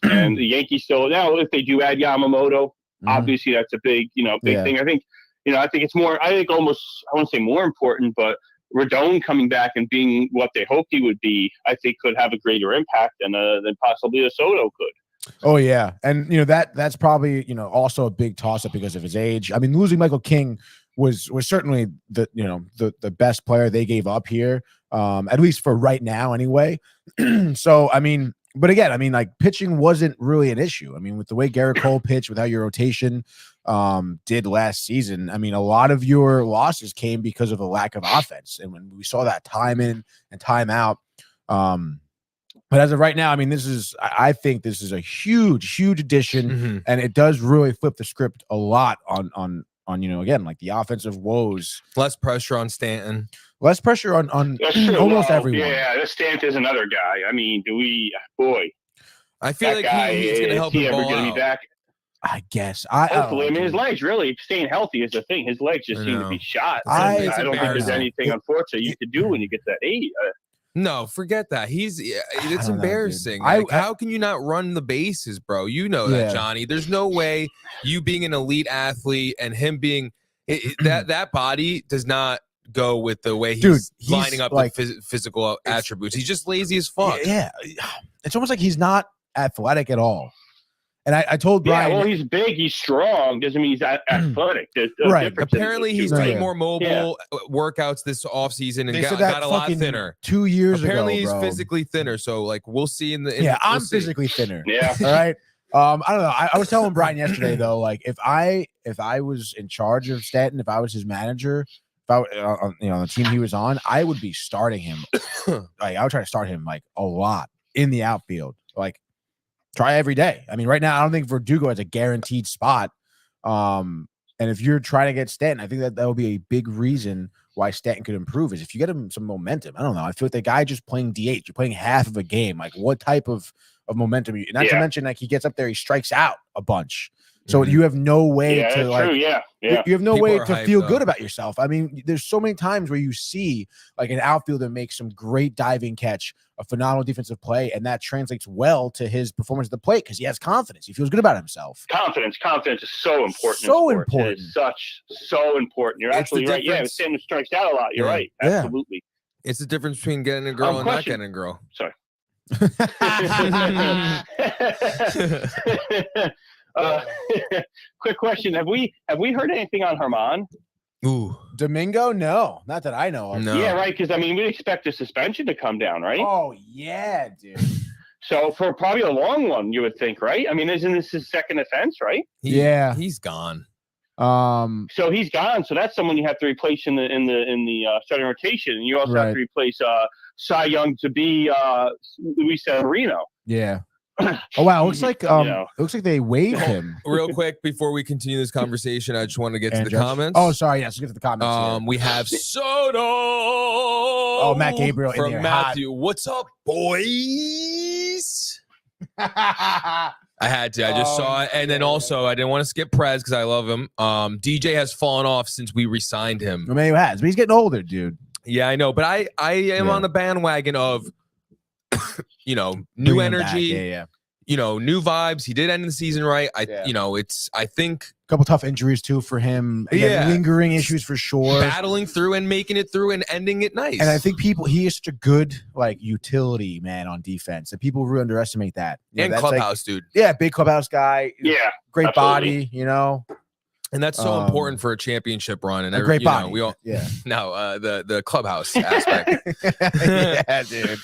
S7: the Yankees still now. If they do add Yamamoto, obviously that's a big thing. I think it's more. I think almost I won't say more important, but Rodon coming back and being what they hoped he would be, I think could have a greater impact than possibly a Soto could.
S4: Oh yeah, and that's probably also a big toss up because of his age. I mean, losing Michael King was certainly the best player they gave up here, at least for right now anyway. So I mean, but again, I mean, like pitching wasn't really an issue. I mean, with the way Garrett Cole pitched, with how your rotation did last season, I mean, a lot of your losses came because of a lack of offense, and when we saw that time in and time out. But as of right now, I mean, I think this is a huge addition, and it does really flip the script a lot on again, like the offensive woes.
S3: Less pressure on Stanton.
S4: Less pressure on almost everyone.
S7: Yeah, this Stanton is another guy. I mean,
S3: I feel like he's going to help him ball out.
S7: Be back?
S4: I guess.
S7: Hopefully. I mean, his legs really staying healthy is the thing. His legs just seem to be shot. I don't think there's anything, unfortunately, you could do when you get that age.
S3: No, forget that. It's embarrassing. How can you not run the bases, bro? You know that, Johnny. There's no way you being an elite athlete and him being that body does not go with the way
S4: Dude,
S3: he's lining up
S4: like,
S3: the physical attributes. He's just lazy as fuck.
S4: Yeah, it's almost like he's not athletic at all. And I told Brian,
S7: well, he's big, he's strong. Doesn't mean he's athletic. There's a
S4: Right.
S7: difference in
S3: Apparently,
S7: the two,
S3: he's
S7: right?
S3: doing more mobile workouts this offseason and
S4: they said
S3: got
S4: that
S3: a lot
S4: fucking
S3: thinner.
S4: 2 years
S3: Apparently,
S4: ago,
S3: he's
S4: bro.
S3: physically thinner. So, like, we'll see in the.
S4: Yeah,
S3: we'll
S4: I'm
S3: see.
S4: physically thinner.
S7: Yeah.
S4: All right. I don't know. I was telling Brian yesterday though, like if I was in charge of Stanton, if I was his manager, if I on the team he was on, I would be starting him. Like I would try to start him like a lot in the outfield. Like try every day. I mean, right now I don't think Verdugo has a guaranteed spot. And if you're trying to get Stanton, I think that will be a big reason why Stanton could improve is if you get him some momentum. I don't know. I feel like the guy just playing DH, you're playing half of a game. Like what type of momentum? Not to mention, like he gets up there, he strikes out a bunch. So you have no way to like,
S7: true. Yeah.
S4: you have no
S3: People
S4: way
S3: are
S4: to
S3: hyped
S4: feel
S3: up.
S4: good about yourself. I mean, there's so many times where you see like an outfielder make some great diving catch, a phenomenal defensive play, and that translates well to his performance at the plate because he has confidence. He feels good about himself.
S7: Confidence is so important.
S4: So
S7: in sports.
S4: important.
S7: It is so important. You're
S3: It's
S7: absolutely
S3: the
S7: right. Yeah,
S3: difference.
S7: Sam strikes out a lot. You're
S3: Yeah.
S7: right.
S4: Yeah.
S7: Absolutely.
S3: It's the difference between getting a girl and not
S7: Question.
S3: getting a girl.
S7: Sorry. Quick question: Have we heard anything on Herman?
S3: Ooh,
S4: Domingo, no, not that I know of.
S3: no.
S7: Yeah, right. Because I mean, we expect the suspension to come down, right?
S4: Oh yeah, dude.
S7: So for probably a long one, you would think, right? I mean, isn't this his second offense, right?
S4: Yeah.
S3: He's gone.
S7: So he's gone. So that's someone you have to replace in the starting rotation, and you also have to replace Cy Young to be Luis Severino.
S4: Yeah. Oh wow, it looks like it looks like they waived him.
S3: Real quick before we continue this conversation, I just want to get to the
S4: Judge.
S3: comments.
S4: Oh, sorry. Yes, let's get to the comments. Here.
S3: We have Soto. Oh,
S4: Matt Gabriel in
S3: from
S4: there,
S3: Matthew. What's up, boys? I had to. I just saw it, and then also I didn't want to skip Prez because I love him. DJ has fallen off since we re-signed him.
S4: I mean, he has, but he's getting older, dude.
S3: Yeah, I know, but I am on the bandwagon of new
S4: Bring him
S3: energy.
S4: back. Yeah.
S3: New vibes. He did end the season right. I think
S4: A couple tough injuries too for him. Again, lingering issues for sure.
S3: battling through and making it through and ending it nice.
S4: And I think he is such a good like utility man on defense that people really underestimate that.
S3: and
S4: that's
S3: clubhouse dude.
S4: Yeah, big clubhouse guy.
S7: Yeah,
S4: Great
S7: absolutely.
S4: body.
S3: And that's so important for a championship run. And
S4: A great body.
S3: We all
S4: Yeah.
S3: no the clubhouse aspect.
S4: Yeah, dude.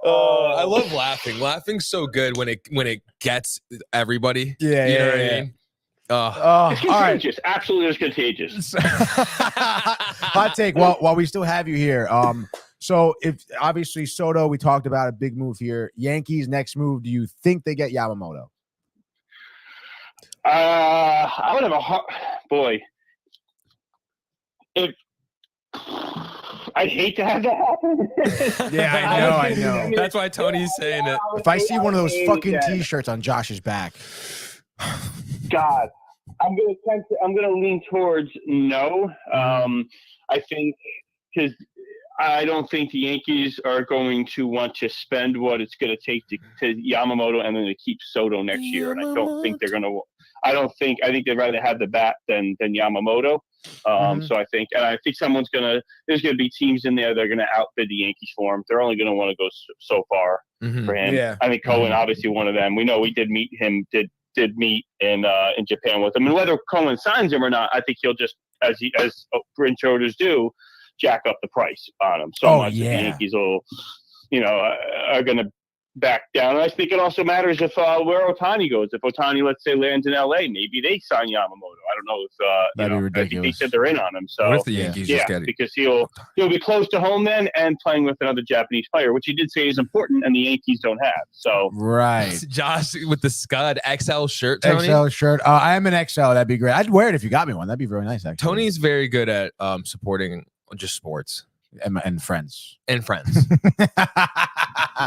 S3: I love laughing. Laughing's so good when it gets everybody.
S4: Yeah,
S3: you know
S4: yeah,
S3: what
S4: yeah.
S3: I mean?
S7: It's
S4: all right.
S7: contagious. Absolutely, it's contagious.
S4: Hot take. While we still have you here, so if obviously Soto, we talked about a big move here. Yankees next move. Do you think they get Yamamoto?
S7: I would have a hard boy. If I'd hate to have that happen.
S4: Yeah, I know.
S3: That's why Tony's saying it.
S4: If I see one of those fucking T-shirts on Josh's back,
S7: God, I'm gonna lean towards no. I think because I don't think the Yankees are going to want to spend what it's going to take to Yamamoto and then to keep Soto next year, and I don't think they're going to. I think they'd rather have the bat than Yamamoto. So I think there's going to be teams in there that are going to outbid the Yankees for him. They're only going to want to go so far for him.
S4: Yeah.
S7: I think Cohen, obviously one of them. We know we did meet him, did meet in Japan with him, and whether Cohen signs him or not, I think he'll just as intruders do, jack up the price on him so much that the Yankees will, are going to back down. And I think it also matters if where Ohtani goes. If Ohtani, let's say, lands in LA, maybe they sign Yamamoto. I don't know if
S4: that'd be ridiculous.
S7: I think they said they're in on him. So
S3: What if the Yankees just get it?
S7: because he'll be close to home then and playing with another Japanese player, which he did say is important, and the Yankees don't have. So
S4: right.
S3: Josh with the Scud XL shirt. Tony.
S4: XL shirt. I am an XL. That'd be great. I'd wear it if you got me one. That'd be very nice. Actually,
S3: Tony's very good at supporting just sports
S4: and friends.
S3: and friends.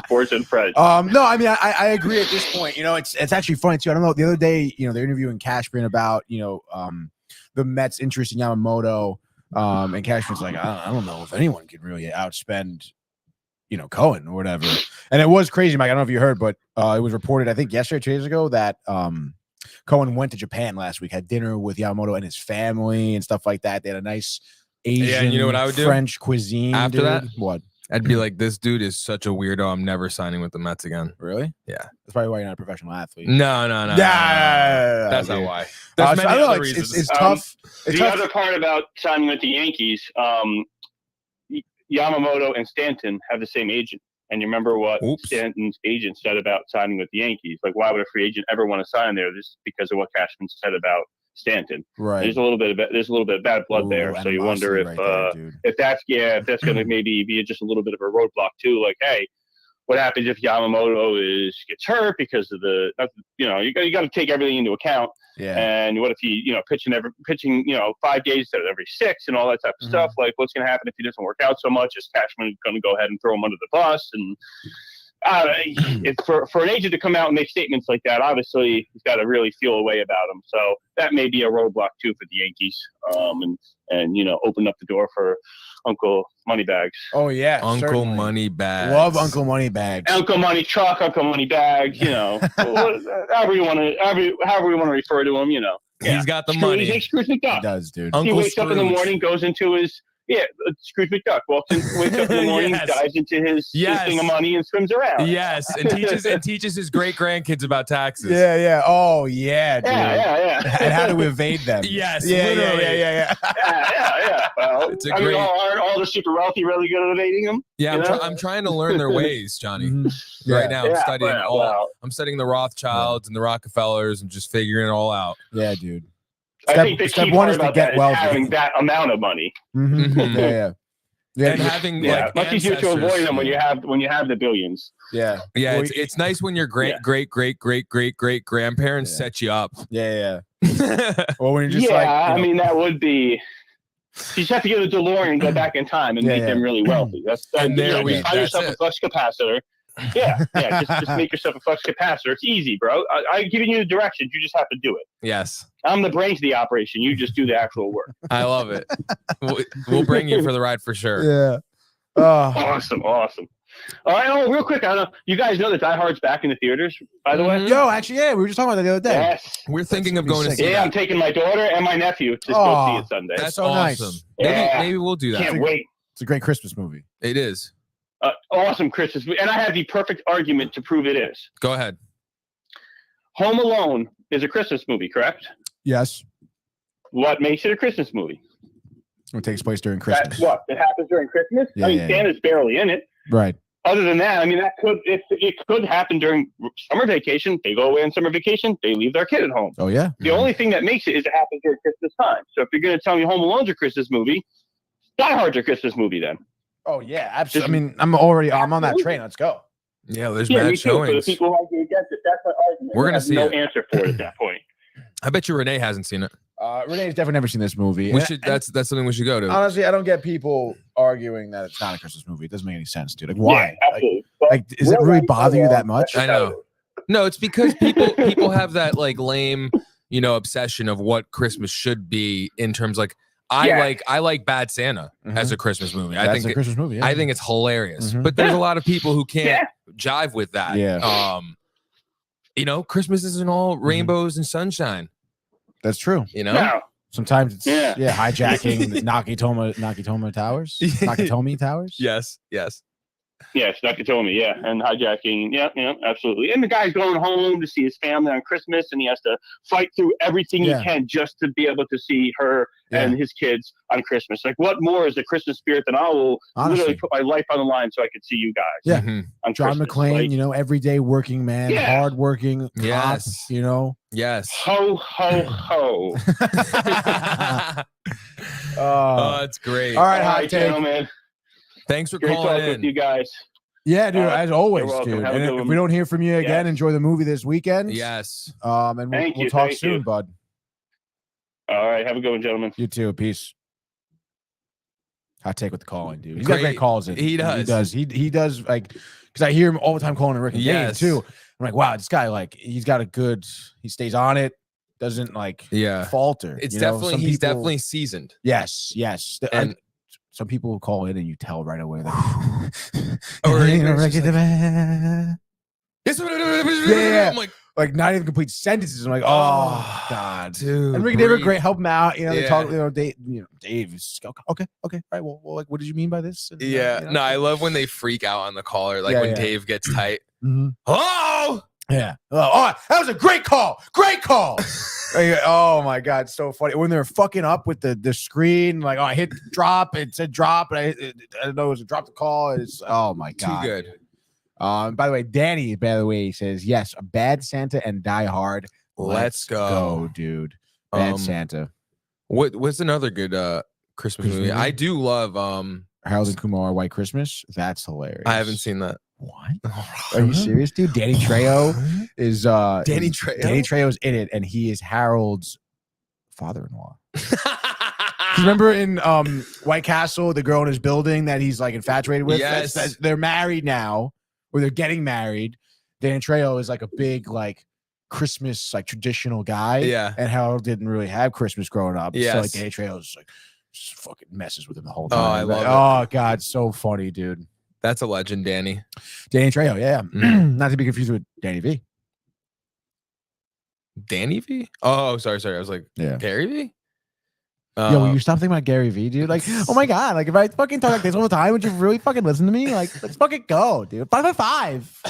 S7: sports and friends.
S4: No, I mean I agree at this point. It's actually funny too. I don't know. The other day, they're interviewing Cashman about the Mets' interest in Yamamoto, and Cashman's like, I don't know if anyone can really outspend Cohen or whatever. And it was crazy, Mike. I don't know if you heard, but it was reported, I think yesterday, 2 days ago, that Cohen went to Japan last week, had dinner with Yamamoto and his family and stuff like that. They had a nice Asian,
S3: and you know what I would do?
S4: French cuisine.
S3: After
S4: dude.
S3: that?
S4: What?
S3: I'd be like, this dude is such a weirdo. I'm never signing with the Mets again.
S4: Really?
S3: Yeah.
S4: That's probably why you're not a professional athlete.
S3: No. That's not
S4: dude.
S3: why.
S4: So
S3: There's
S4: I
S3: many
S4: don't know,
S3: other reasons.
S4: it's tough. It's
S7: The
S4: tough.
S7: other part about signing with the Yankees, Yamamoto and Stanton have the same agent. And you remember what Stanton's agent said about signing with the Yankees? Like, why would a free agent ever want to sign there? Just because of what Cashman said about Stanton.
S4: Right.
S7: There's a little bit of bad blood there. So you wonder if that's going to maybe be just a little bit of a roadblock too. Like, hey, what happens if Yamamoto gets hurt because of you got to take everything into account.
S4: Yeah.
S7: And what if he, pitching 5 days instead of every 6 and all that type of stuff? Like, what's going to happen if he doesn't work out so much? Is Cashman going to go ahead and throw him under the bus? And for an agent to come out and make statements like that, obviously he's got to really feel a way about him. So that may be a roadblock too for the Yankees, and open up the door for Uncle Moneybags.
S4: Oh yeah,
S3: Uncle
S4: certainly.
S3: Moneybags.
S4: Love Uncle Moneybags.
S7: Uncle Money Truck, Uncle Moneybags. However you want to refer to him. Yeah.
S3: He's got the money.
S7: He's like Scrooge McDuck.
S4: He does, dude.
S7: He
S3: Uncle
S7: wakes up in the
S3: Scrooge.
S7: morning, goes into his Scrooge McDuck wakes up in the morning,
S3: Yes.
S7: dives into his thing of money, and swims around.
S3: Yes, and teaches his great grandkids about taxes.
S4: Yeah. Oh yeah, dude.
S7: Yeah.
S4: And how to evade them.
S3: Yes,
S4: Yeah.
S3: literally.
S4: Yeah.
S7: Yeah. Well,
S3: It's a
S7: I mean,
S3: great-
S7: aren't all the super wealthy really good at evading them?
S3: Yeah,
S7: You know?
S3: I'm trying to learn their ways, Johnny.
S4: Yeah.
S3: Right now, I'm studying
S7: well,
S3: I'm studying the Rothschilds and the Rockefellers and just figuring it all out.
S4: Yeah, dude.
S7: I think the
S4: Step
S7: key
S4: one
S7: part
S4: is to
S7: about
S4: get
S7: that is
S4: wealthy.
S7: having that amount of money.
S3: Mhm.
S4: Yeah.
S3: And having
S7: Yeah,
S3: like
S7: much easier to avoid them when you have the billions.
S4: Yeah.
S3: Yeah,
S4: Well,
S3: it's nice when your great grandparents set you up.
S4: Yeah. Or when you're just
S7: I mean, that would be. You just have to get a DeLorean and go back in time and make them really wealthy.
S3: And there we-
S7: buy yourself
S3: that's
S7: a flux capacitor. Yeah. Just make yourself a flux capacitor. It's easy, bro. I'm giving you the directions. You just have to do it.
S3: Yes,
S7: I'm the brains of the operation. You just do the actual work.
S3: I love it. We'll bring you for the ride for sure.
S4: Yeah. Oh.
S7: Awesome. All right. Real quick, I don't know. You guys know that Die Hard's back in the theaters, by the way?
S4: Yo, actually, yeah, we were just talking about that the other day.
S7: Yes.
S3: We're thinking of going to see
S7: Yeah, I'm
S3: that.
S7: taking my daughter and my nephew to go see it Sunday.
S3: That's
S4: so
S3: awesome.
S4: nice.
S3: Maybe we'll do that.
S7: Can't wait.
S4: It's a great Christmas movie.
S3: It is.
S7: Awesome Christmas. And I have the perfect argument to prove it is.
S3: Go ahead.
S7: Home Alone is a Christmas movie, correct?
S4: Yes.
S7: What makes it a Christmas movie?
S4: It takes place during Christmas.
S7: That's what? It happens during Christmas?
S4: Yeah,
S7: I mean,
S4: yeah.
S7: Santa's barely in it.
S4: Right.
S7: Other than that, I mean, it could happen during summer vacation. They go away on summer vacation. They leave their kid at home.
S4: Oh, yeah.
S7: The only thing that makes it is it happens during Christmas time. So if you're going to tell me Home Alone's a Christmas movie, Die Hard's a Christmas movie then.
S4: Oh, yeah, absolutely. I mean, I'm on that train. Let's go.
S3: Yeah, there's
S7: Yeah, me
S3: mad
S7: too. For the
S3: showings.
S7: people who argue against it, that's my argument.
S3: We're gonna
S7: I have
S3: see
S7: no
S3: it.
S7: answer for it at that point.
S3: I bet you Renee hasn't seen it.
S4: Renee's definitely never seen this movie.
S3: We
S4: And-
S3: should. That's something we should go to.
S4: honestly, I don't get people arguing that it's not a Christmas movie. It doesn't make any sense, dude. Like, why?
S7: Yeah, absolutely. But
S4: Like, does it
S7: we're
S4: really
S7: right
S4: bother you
S7: or
S4: that
S7: wrong,
S4: much?
S7: that's
S3: I know. No, it's because people have that like lame, obsession of what Christmas should be in terms like I like Bad Santa as a Christmas movie. I
S4: That's
S3: think
S4: a Christmas movie. Yeah.
S3: I think it's hilarious.
S4: Mhm.
S3: But there's a lot of people who can't jive with that.
S4: Yeah.
S3: Christmas isn't all rainbows and sunshine.
S4: That's true.
S7: No.
S4: Sometimes it's
S7: Yeah.
S4: hijacking the Nakatomi Towers. Nakatomi Towers.
S3: Yes.
S7: Yes, Nakatomi, yeah, and hijacking, yeah, absolutely. And the guy's going home to see his family on Christmas, and he has to fight through everything
S4: Yeah.
S7: he can just to be able to see her and his kids on Christmas. Like, what more is the Christmas spirit than I will
S4: Honestly.
S7: literally put my life on the line so I could see you guys?
S4: Yeah.
S3: Mhm.
S7: on
S4: John
S7: Christmas.
S4: McClane,
S7: Like,
S4: everyday working man,
S7: Yeah.
S4: hardworking cop,
S3: Yes. Yes.
S7: ho ho ho.
S3: Oh, it's great.
S4: All right,
S7: All
S4: hot
S7: right,
S4: take.
S7: gentlemen.
S3: Thanks for
S7: Great
S3: calling
S7: talking with you
S3: in.
S7: guys.
S4: Yeah, dude, as always,
S7: you're welcome.
S4: dude.
S7: Have a
S4: And
S7: good
S4: if
S7: one.
S4: we don't hear from you again,
S7: Yes.
S4: enjoy the movie this weekend.
S3: Yes.
S4: And we'll
S7: Thank you,
S4: talk
S7: thank
S4: soon,
S7: you.
S4: bud.
S7: All right, have a good one, gentlemen.
S4: You too. Peace. Hot take with the calling, dude. He's got
S3: Great.
S4: great calls.
S3: He does.
S4: He does like because I hear him all the time calling Rick and Dave
S3: Yes.
S4: too. I'm like, wow, this guy he's got a good. He stays on it. Doesn't falter.
S3: It's
S4: you know?
S3: definitely
S4: Some
S3: he's
S4: people-
S3: definitely seasoned.
S4: yes.
S3: And-
S4: some people will call in and you tell right away. Like,
S3: Or
S4: Ricky
S3: it's just
S4: the man.
S3: Yes,
S4: Yeah.
S3: I'm like,
S4: like not even complete sentences. I'm like, oh God,
S3: dude.
S4: And Ricky, they were
S3: breathe.
S4: great, help him out. You know, they
S3: Yeah.
S4: talk. You know, Dave is okay, all right. Well, like, what did you mean by this? And,
S3: Yeah,
S4: you know,
S3: no, I love when they freak out on the caller, like
S4: Yeah,
S3: when
S4: yeah.
S3: Dave gets tight.
S4: Mhm.
S3: Hello.
S4: Yeah. Oh, that was a great call. Great call. Oh my God, so funny when they're fucking up with the screen. Like, oh, I hit drop. It said drop, and I don't know. It was a drop the call. It's oh my God,
S3: Too good.
S4: dude. By the way, Danny, says yes. A Bad Santa and Die Hard.
S3: Let's go,
S4: dude. Bad
S3: Um,
S4: Santa.
S3: What's another good Christmas movie?
S4: movie?
S3: I do love
S4: Harold and Kumar White Christmas. That's hilarious.
S3: I haven't seen that.
S4: What? Are you serious, dude? Danny Trejo is
S3: Danny Trejo?
S4: Danny Trejo's in it, and he is Harold's father-in-law. Remember in White Castle, the girl in his building that he's like infatuated with?
S3: Yes.
S4: They're married now, or they're getting married. Danny Trejo is like a big like Christmas like traditional guy.
S3: Yeah.
S4: And Harold didn't really have Christmas growing up.
S3: Yes.
S4: So like Danny Trejo's like just fucking messes with him the whole
S3: Oh,
S4: time.
S3: I love it.
S4: Oh God, so funny, dude.
S3: That's a legend, Danny.
S4: Danny Trejo, yeah. Not to be confused with Danny V.
S3: Danny V? Oh, sorry. I was like,
S4: Yeah.
S3: Gary V?
S4: Yo, will you stop thinking about Gary V, dude? Like, oh my God, like if I fucking talk like this all the time, would you really fucking listen to me? Like, let's fucking go, dude. 5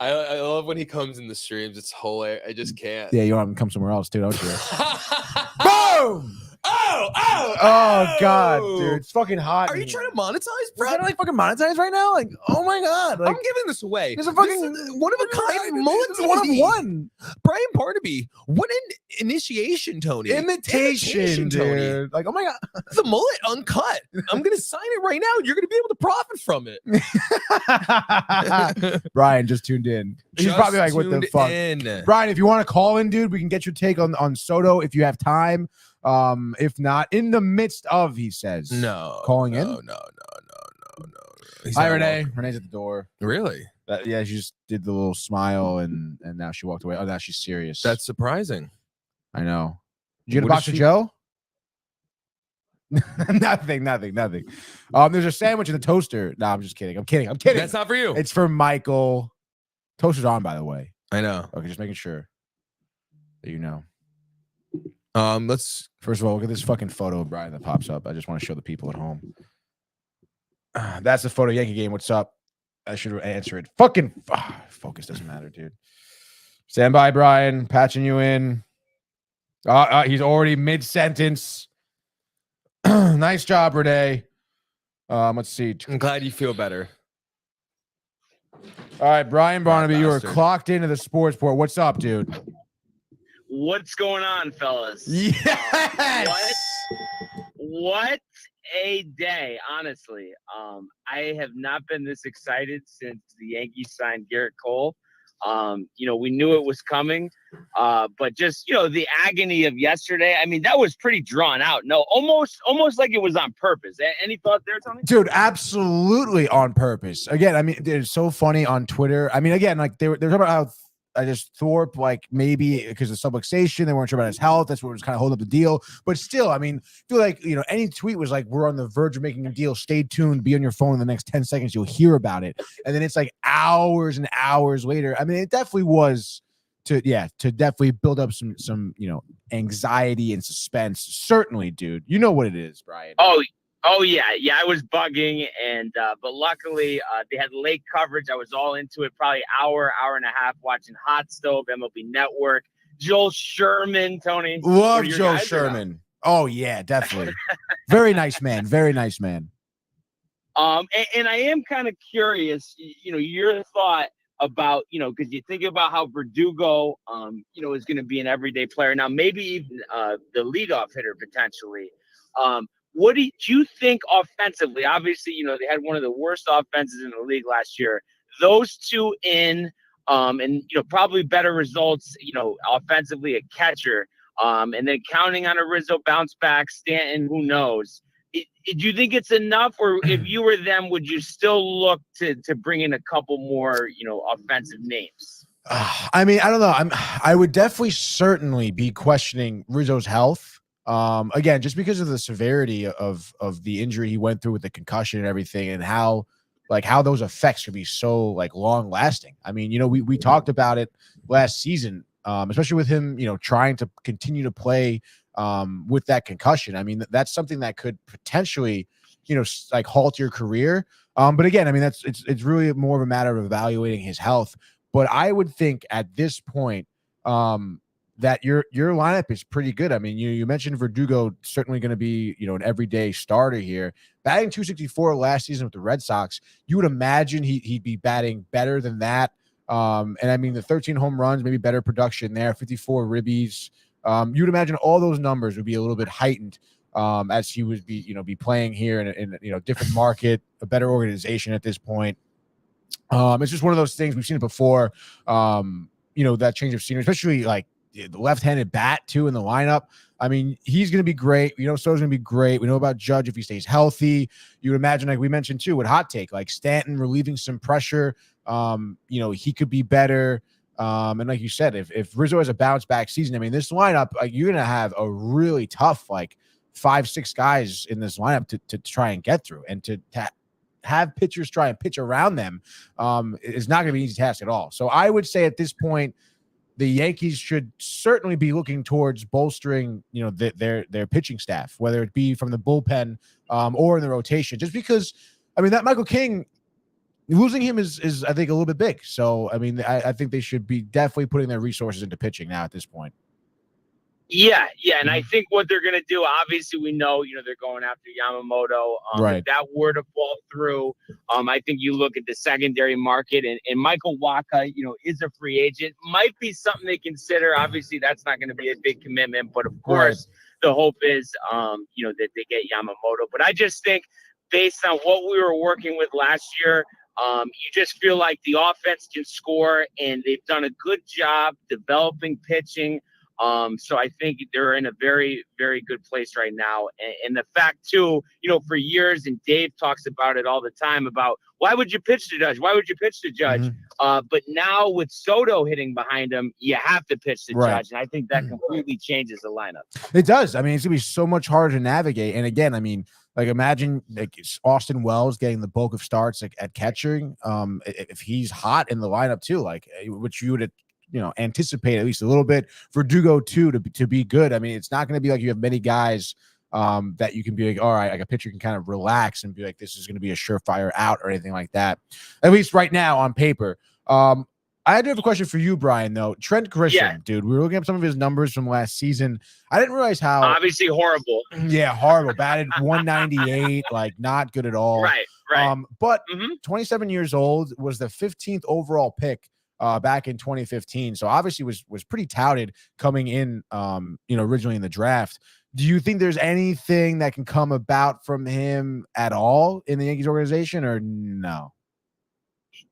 S3: I love when he comes in the streams. It's hilarious. I just can't.
S4: Yeah, you want him to come somewhere else too, don't you?
S3: Boom!
S4: Oh God, dude, it's fucking hot.
S3: Are you trying to monetize,
S4: We're
S3: bro?
S4: trying to like fucking monetize right now? Like, oh my God, like
S3: I'm giving this away.
S4: there's a fucking
S3: one of a kind mullet.
S4: one of one
S3: Brian Barnaby. What an initiation, Tony.
S4: imitation,
S3: Tony.
S4: dude. Like, oh my God,
S3: The mullet uncut. I'm gonna sign it right now. You're gonna be able to profit from it.
S4: Brian just tuned in. He's
S3: Just
S4: probably like, what the
S3: tuned
S4: fuck?
S3: in.
S4: Brian, if you want to call in, dude, we can get your take on Soto if you have time. If not, in the midst of, he says.
S3: No.
S4: Calling in?
S3: No. He's
S4: Hi,
S3: not
S4: Renee.
S3: welcome.
S4: Renee's at the door.
S3: Really?
S4: Yeah, she just did the little smile and now she walked away. Oh, now she's serious.
S3: That's surprising.
S4: I know. Did you get a
S3: What
S4: box
S3: is
S4: of
S3: she-
S4: Joe? Nothing. There's a sandwich in the toaster. No, I'm just kidding. I'm kidding.
S3: That's not for you.
S4: It's for Michael. Toaster's on, by the way.
S3: I know.
S4: Okay, just making sure that you know.
S3: Let's.
S4: First of all, look at this fucking photo of Brian that pops up. I just want to show the people at home. That's the photo Yankee game. What's up? I should answer it. Fucking focus doesn't matter, dude. Stand by, Brian. Patching you in. He's already mid-sentence. Nice job, Renee. Let's see.
S3: I'm glad you feel better.
S4: All right, Brian Barnaby, you are
S3: bastard.
S4: clocked into the sports port. What's up, dude?
S8: What's going on, fellas?
S4: Yes.
S8: What a day, honestly. I have not been this excited since the Yankees signed Garrett Cole. We knew it was coming, but just, the agony of yesterday, I mean, that was pretty drawn out. No, almost like it was on purpose. Any thought there, Tony?
S4: Dude, absolutely on purpose. Again, I mean, it's so funny on Twitter. I mean, again, like they're talking about how Thorpe, like maybe because of subluxation, they weren't sure about his health. That's what was kind of holding up the deal. But still, I mean, I feel like, any tweet was like, we're on the verge of making a deal. Stay tuned. Be on your phone in the next 10 seconds. You'll hear about it. And then it's like hours and hours later. I mean, it definitely was to definitely build up some anxiety and suspense. Certainly, dude. You know what it is, Brian.
S8: Oh yeah. I was bugging, and but luckily they had late coverage. I was all into it, probably hour and a half watching Hot Stove, MLB Network. Joel Sherman, Tony.
S4: Love
S8: Were your
S4: Joe
S8: guys or
S4: Sherman. Oh yeah, definitely. Very nice man. Very nice man.
S8: And I am kind of curious, your thought about, because you think about how Verdugo, is going to be an everyday player now, maybe even the leadoff hitter potentially. What do you think offensively? Obviously, they had one of the worst offenses in the league last year. Those two in, and probably better results, offensively, a catcher, and then counting on a Rizzo bounce back, Stanton, who knows? Do you think it's enough, or if you were them, would you still look to bring in a couple more, offensive names?
S4: I mean, I don't know. I would definitely certainly be questioning Rizzo's health. Again, just because of the severity of the injury he went through with the concussion and everything, and how like how those effects could be so like long lasting. I mean, we talked about it last season, especially with him, trying to continue to play with that concussion. I mean, that's something that could potentially, like halt your career. But again, I mean, it's really more of a matter of evaluating his health. But I would think at this point, that your lineup is pretty good. I mean, you mentioned Verdugo certainly going to be, an everyday starter here. Batting 264 last season with the Red Sox, you would imagine he'd be batting better than that. And I mean, the 13 home runs, maybe better production there, 54 ribbies. You'd imagine all those numbers would be a little bit heightened as he would be playing here in a different market, a better organization at this point. It's just one of those things. We've seen it before. That change of scenery, especially like the left-handed bat too in the lineup. I mean, he's going to be great. Soto's going to be great. We know about Judge if he stays healthy. You would imagine, like we mentioned too, with Hot Take, like Stanton relieving some pressure. He could be better. And like you said, if Rizzo has a bounce back season, I mean, this lineup, like you're going to have a really tough, like 5-6 guys in this lineup to try and get through, and to have pitchers try and pitch around them is not going to be an easy task at all. So I would say at this point, the Yankees should certainly be looking towards bolstering, their pitching staff, whether it be from the bullpen or in the rotation, just because, I mean, that Michael King, losing him is I think a little bit big. So, I mean, I think they should be definitely putting their resources into pitching now at this point.
S8: Yeah. And I think what they're going to do, obviously, we know, they're going after Yamamoto.
S4: Right.
S8: If that were to fall through, I think you look at the secondary market, and Michael Wacha, is a free agent. Might be something they consider. Obviously, that's not going to be a big commitment, but of course, the hope is, that they get Yamamoto. But I just think based on what we were working with last year, you just feel like the offense can score, and they've done a good job developing pitching. So I think they're in a very, very good place right now. And the fact too, for years, and Dave talks about it all the time about why would you pitch to Judge? Why would you pitch to Judge?
S4: Mm-hmm.
S8: But now with Soto hitting behind him, you have to pitch to Judge. And I think that completely changes the lineup.
S4: It does. I mean, it's gonna be so much harder to navigate. And again, I mean, like imagine like Austin Wells getting the bulk of starts at catching. If he's hot in the lineup too, like which you would anticipate at least a little bit. Verdugo too to be good. I mean, it's not going to be like you have many guys that you can be like, all right, like a pitcher can kind of relax and be like, this is going to be a surefire out or anything like that. At least right now on paper. I do have a question for you, Brian, though. Trent Grisham, dude, we were looking at some of his numbers from last season. I didn't realize how
S8: obviously horrible.
S4: Yeah, horrible. Batted 198, like not good at all.
S8: Right.
S4: But 27 years old, was the 15th overall pick back in 2015. So obviously was pretty touted coming in, originally in the draft. Do you think there's anything that can come about from him at all in the Yankees organization, or no?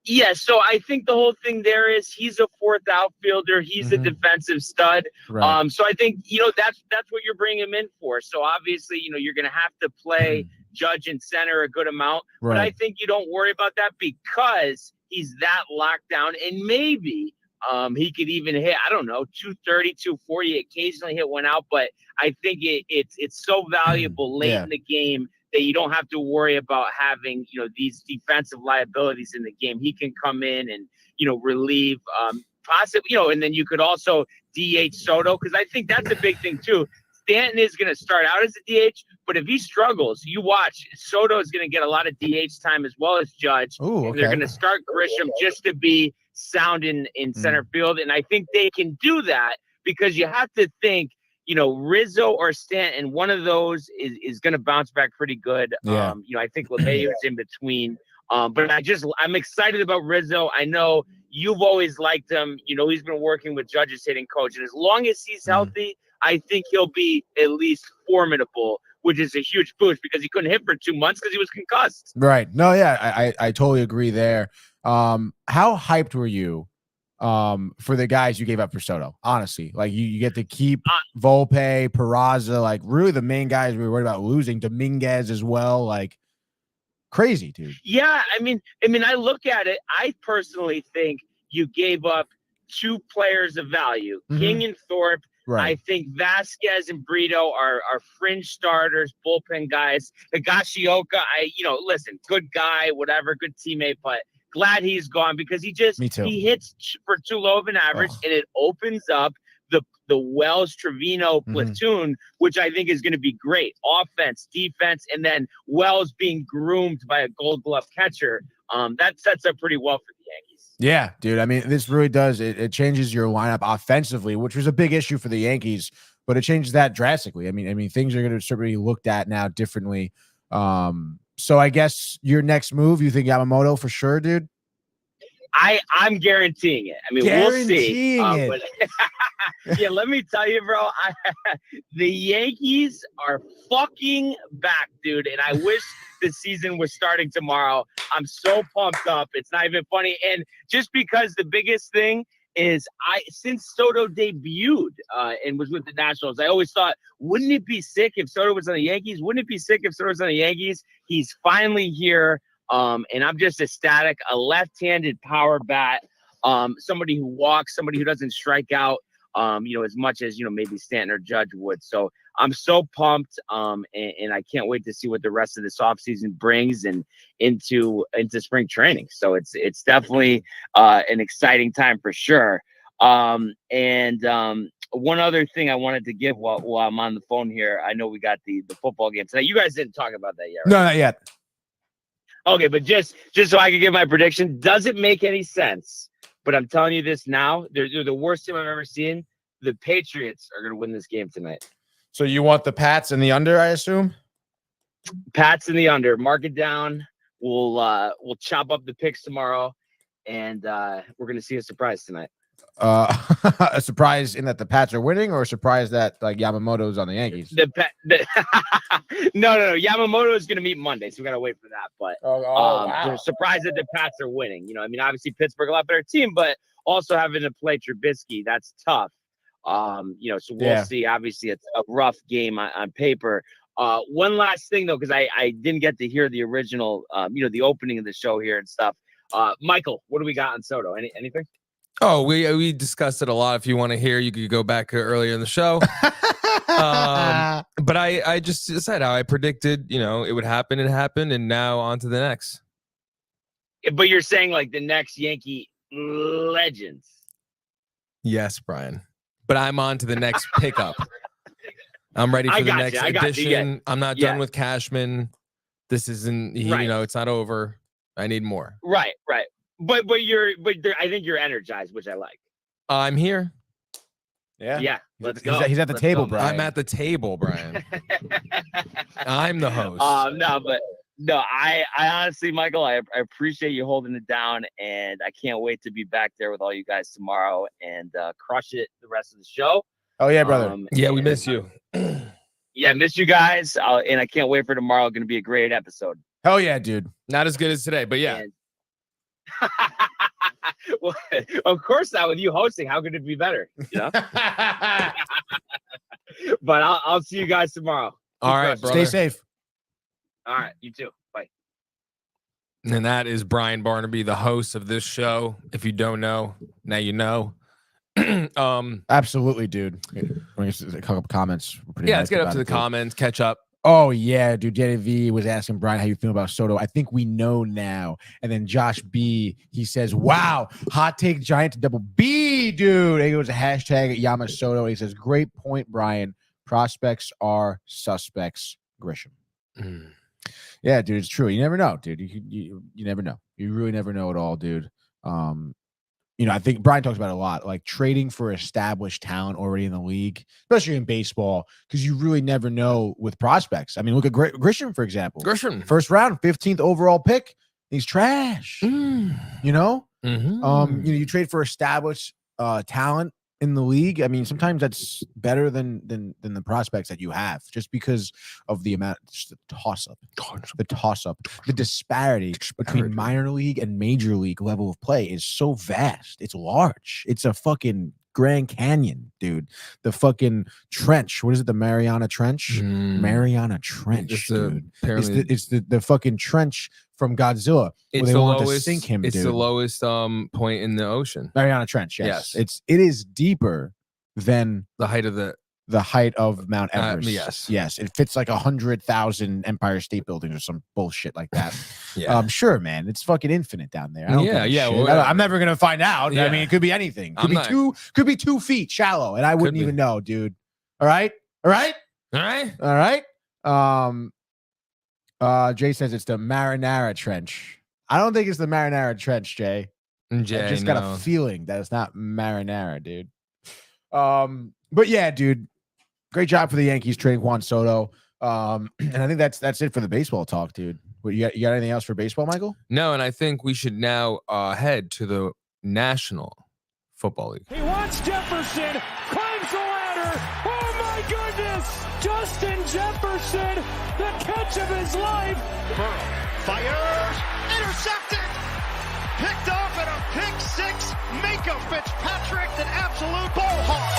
S8: Yeah, so I think the whole thing there is he's a fourth outfielder. He's a defensive stud.
S4: Right.
S8: So I think, that's what you're bringing him in for. So obviously, you're going to have to play Judge and center a good amount.
S4: Right.
S8: But I think you don't worry about that because he's that locked down, and maybe he could even hit, I don't know, 230, 240, occasionally hit one out. But I think it's so valuable late in the game that you don't have to worry about having, these defensive liabilities in the game. He can come in and, relieve possibly, and then you could also DH Soto, because I think that's a big thing too. Stanton is going to start out as a DH, but if he struggles, you watch, Soto is going to get a lot of DH time as well as Judge.
S4: Ooh, okay.
S8: They're going to start Grisham just to be sound in center field. And I think they can do that because you have to think, Rizzo or Stanton, one of those is going to bounce back pretty good.
S4: Yeah.
S8: I think LeMahieu is in between. But I'm excited about Rizzo. I know you've always liked him. He's been working with Judge's hitting coach. And as long as he's healthy, I think he'll be at least formidable, which is a huge boost because he couldn't hit for 2 months because he was concussed.
S4: Right. No, yeah, I totally agree there. How hyped were you for the guys you gave up for Soto? Honestly, like you get to keep Volpe, Peraza, like really the main guys we were worried about losing. Dominguez as well, like crazy, dude.
S8: Yeah, I mean, I look at it. I personally think you gave up two players of value, King and Thorpe.
S4: Right.
S8: I think Vasquez and Brito are fringe starters, bullpen guys. Higashioka, listen, good guy, whatever, good teammate, but glad he's gone because he hits for too low of an average, and it opens up the Wells Trevino platoon, which I think is going to be great. Offense, defense, and then Wells being groomed by a Gold Glove catcher. That sets up pretty well for the Yankees.
S4: Yeah, dude. I mean, this really does. It changes your lineup offensively, which was a big issue for the Yankees, but it changes that drastically. I mean, things are going to certainly be looked at now differently. So I guess your next move, you think Yamamoto for sure, dude?
S8: I'm guaranteeing it. I mean, we'll see. But yeah, let me tell you, bro, the Yankees are fucking back, dude. And I wish the season was starting tomorrow. I'm so pumped up. It's not even funny. And just because the biggest thing is since Soto debuted and was with the Nationals, I always thought, wouldn't it be sick if Soto was on the Yankees? Wouldn't it be sick if Soto was on the Yankees? He's finally here. And I'm just ecstatic. A left-handed power bat, somebody who walks, somebody who doesn't strike out, as much as, maybe Stanton or Judge would. So I'm so pumped. And I can't wait to see what the rest of this offseason brings and into spring training. So it's definitely an exciting time for sure. One other thing I wanted to give while I'm on the phone here, I know we got the football game tonight. You guys didn't talk about that yet, right?
S4: No, not yet.
S8: Okay, but just so I can give my prediction, doesn't make any sense. But I'm telling you this now, they're the worst team I've ever seen. The Patriots are going to win this game tonight.
S4: So you want the Pats and the under, I assume?
S8: Pats and the under. Mark it down. We'll chop up the picks tomorrow, and we're going to see a surprise tonight.
S4: A surprise in that the Pats are winning, or a surprise that like Yamamoto's on the Yankees?
S8: No. Yamamoto is going to meet Monday, so we got to wait for that. But we're surprised that the Pats are winning. Obviously Pittsburgh a lot better team, but also having to play Trubisky, that's tough. So we'll see. Obviously, it's a rough game on paper. One last thing though, because I didn't get to hear the original, the opening of the show here and stuff. Michael, what do we got on Soto? Anything?
S3: Oh, we discussed it a lot. If you want to hear, you could go back earlier in the show. But I just said how I predicted, it would happen. It happened, and now on to the next.
S8: But you're saying like the next Yankee legends.
S3: Yes, Brian. But I'm on to the next pickup. I'm ready for the next edition. I'm not done with Cashman. This isn't, it's not over. I need more.
S8: Right. But I think you're energized, which I like.
S3: I'm here.
S8: Yeah. Let's go.
S4: He's at the table, Brian.
S3: I'm at the table, Brian. I'm the host.
S8: I honestly, Michael, I appreciate you holding it down, and I can't wait to be back there with all you guys tomorrow and crush it the rest of the show.
S4: Oh yeah, brother.
S3: We miss you.
S8: Yeah, miss you guys, and I can't wait for tomorrow. Going to be a great episode.
S4: Hell yeah, dude.
S3: Not as good as today, but yeah.
S8: Well, of course not. With you hosting, how could it be better? But I'll see you guys tomorrow.
S3: All right, brother.
S4: Stay safe.
S8: All right, you too. Bye.
S3: And that is Brian Barnaby, the host of this show. If you don't know, now you know.
S4: Absolutely, dude. A couple comments.
S3: Let's get up to the comments, catch up.
S4: Oh yeah, dude. Danny V was asking Brian how you feel about Soto. I think we know now. And then Josh B, he says, "Wow, hot take Giant to double B, dude." And he goes hashtag Yama Soto. He says, "Great point, Brian. Prospects are suspects." Grisham. Yeah, dude, it's true. You never know, dude. You never know. You really never know at all, dude. I think Brian talks about it a lot, like trading for established talent already in the league, especially in baseball, because you really never know with prospects. I mean, look at Grisham, for example.
S3: Grisham,
S4: first round, 15th overall pick. He's trash.
S3: Mm-hmm.
S4: You trade for established talent in the league. I mean, sometimes that's better than the prospects that you have, just because of the amount, just the toss up, the disparity between minor league and major league level of play is so vast. It's large. It's a fucking Grand Canyon, dude. The fucking trench. What is it? The Mariana Trench? Mariana Trench, dude. It's the fucking trench from Godzilla.
S3: It's the lowest. To sink him, it's the lowest point in the ocean.
S4: Mariana Trench. Yes. It is deeper than
S3: The height of
S4: Mount Everest. Yes, it fits like 100,000 Empire State Buildings or some bullshit like that.
S3: Yeah.
S4: Sure, man, it's fucking infinite down there. I don't give a shit.
S3: Well,
S4: I'm never gonna find out.
S3: Yeah.
S4: I mean, it could be anything. Could be 2 feet shallow, and I wouldn't even know, dude. All right. Jay says it's the Marinara Trench. I don't think it's the Marinara Trench, Jay. I just got a feeling that it's not marinara, dude. But yeah, dude, great job for the Yankees trading Juan Soto. And I think that's it for the baseball talk, dude. What, you got anything else for baseball, Michael?
S3: No, and I think we should now head to the National Football League.
S5: He wants Jefferson, climbs the ladder. Oh my goodness! Justin Jefferson, the catch of his life.
S6: Burrow fires, intercepted, picked off at a pick six. Mako Fitzpatrick, an absolute ball hawk.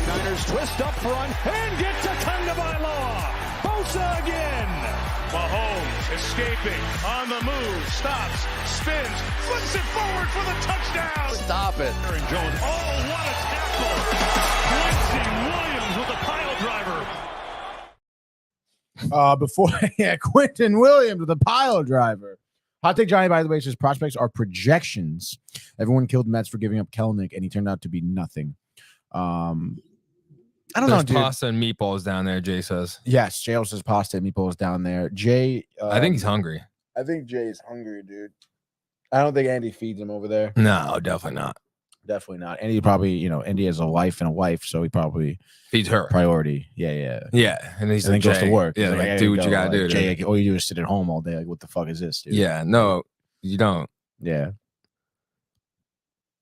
S5: Niners twist up front and get to Tagovailoa. Bosa again. Mahomes escaping on the move, stops, spins, flips it forward for the touchdown.
S6: Stop it.
S5: Aaron Jones. Oh, what a tackle! Quincy Williams with a pile driver.
S4: Quentin Williams with a pile driver. Hot Take Johnny, by the way, says prospects are projections. Everyone killed Mets for giving up Kelnick, and he turned out to be nothing. I don't know, dude.
S3: Pasta and meatballs down there, Jay says.
S4: Yes, Jay also says pasta and meatballs down there. Jay,
S3: I think he's hungry.
S4: I think Jay's hungry, dude. I don't think Andy feeds him over there.
S3: No, definitely not.
S4: Definitely not. Andy probably, Andy has a wife and a wife, so he probably
S3: feeds her.
S4: Priority. Yeah.
S3: And he's
S4: then goes to work.
S3: Yeah, like, do what you gotta do.
S4: Jay, all you do is sit at home all day. Like, what the fuck is this, dude?
S3: Yeah, no, you don't.
S4: Yeah.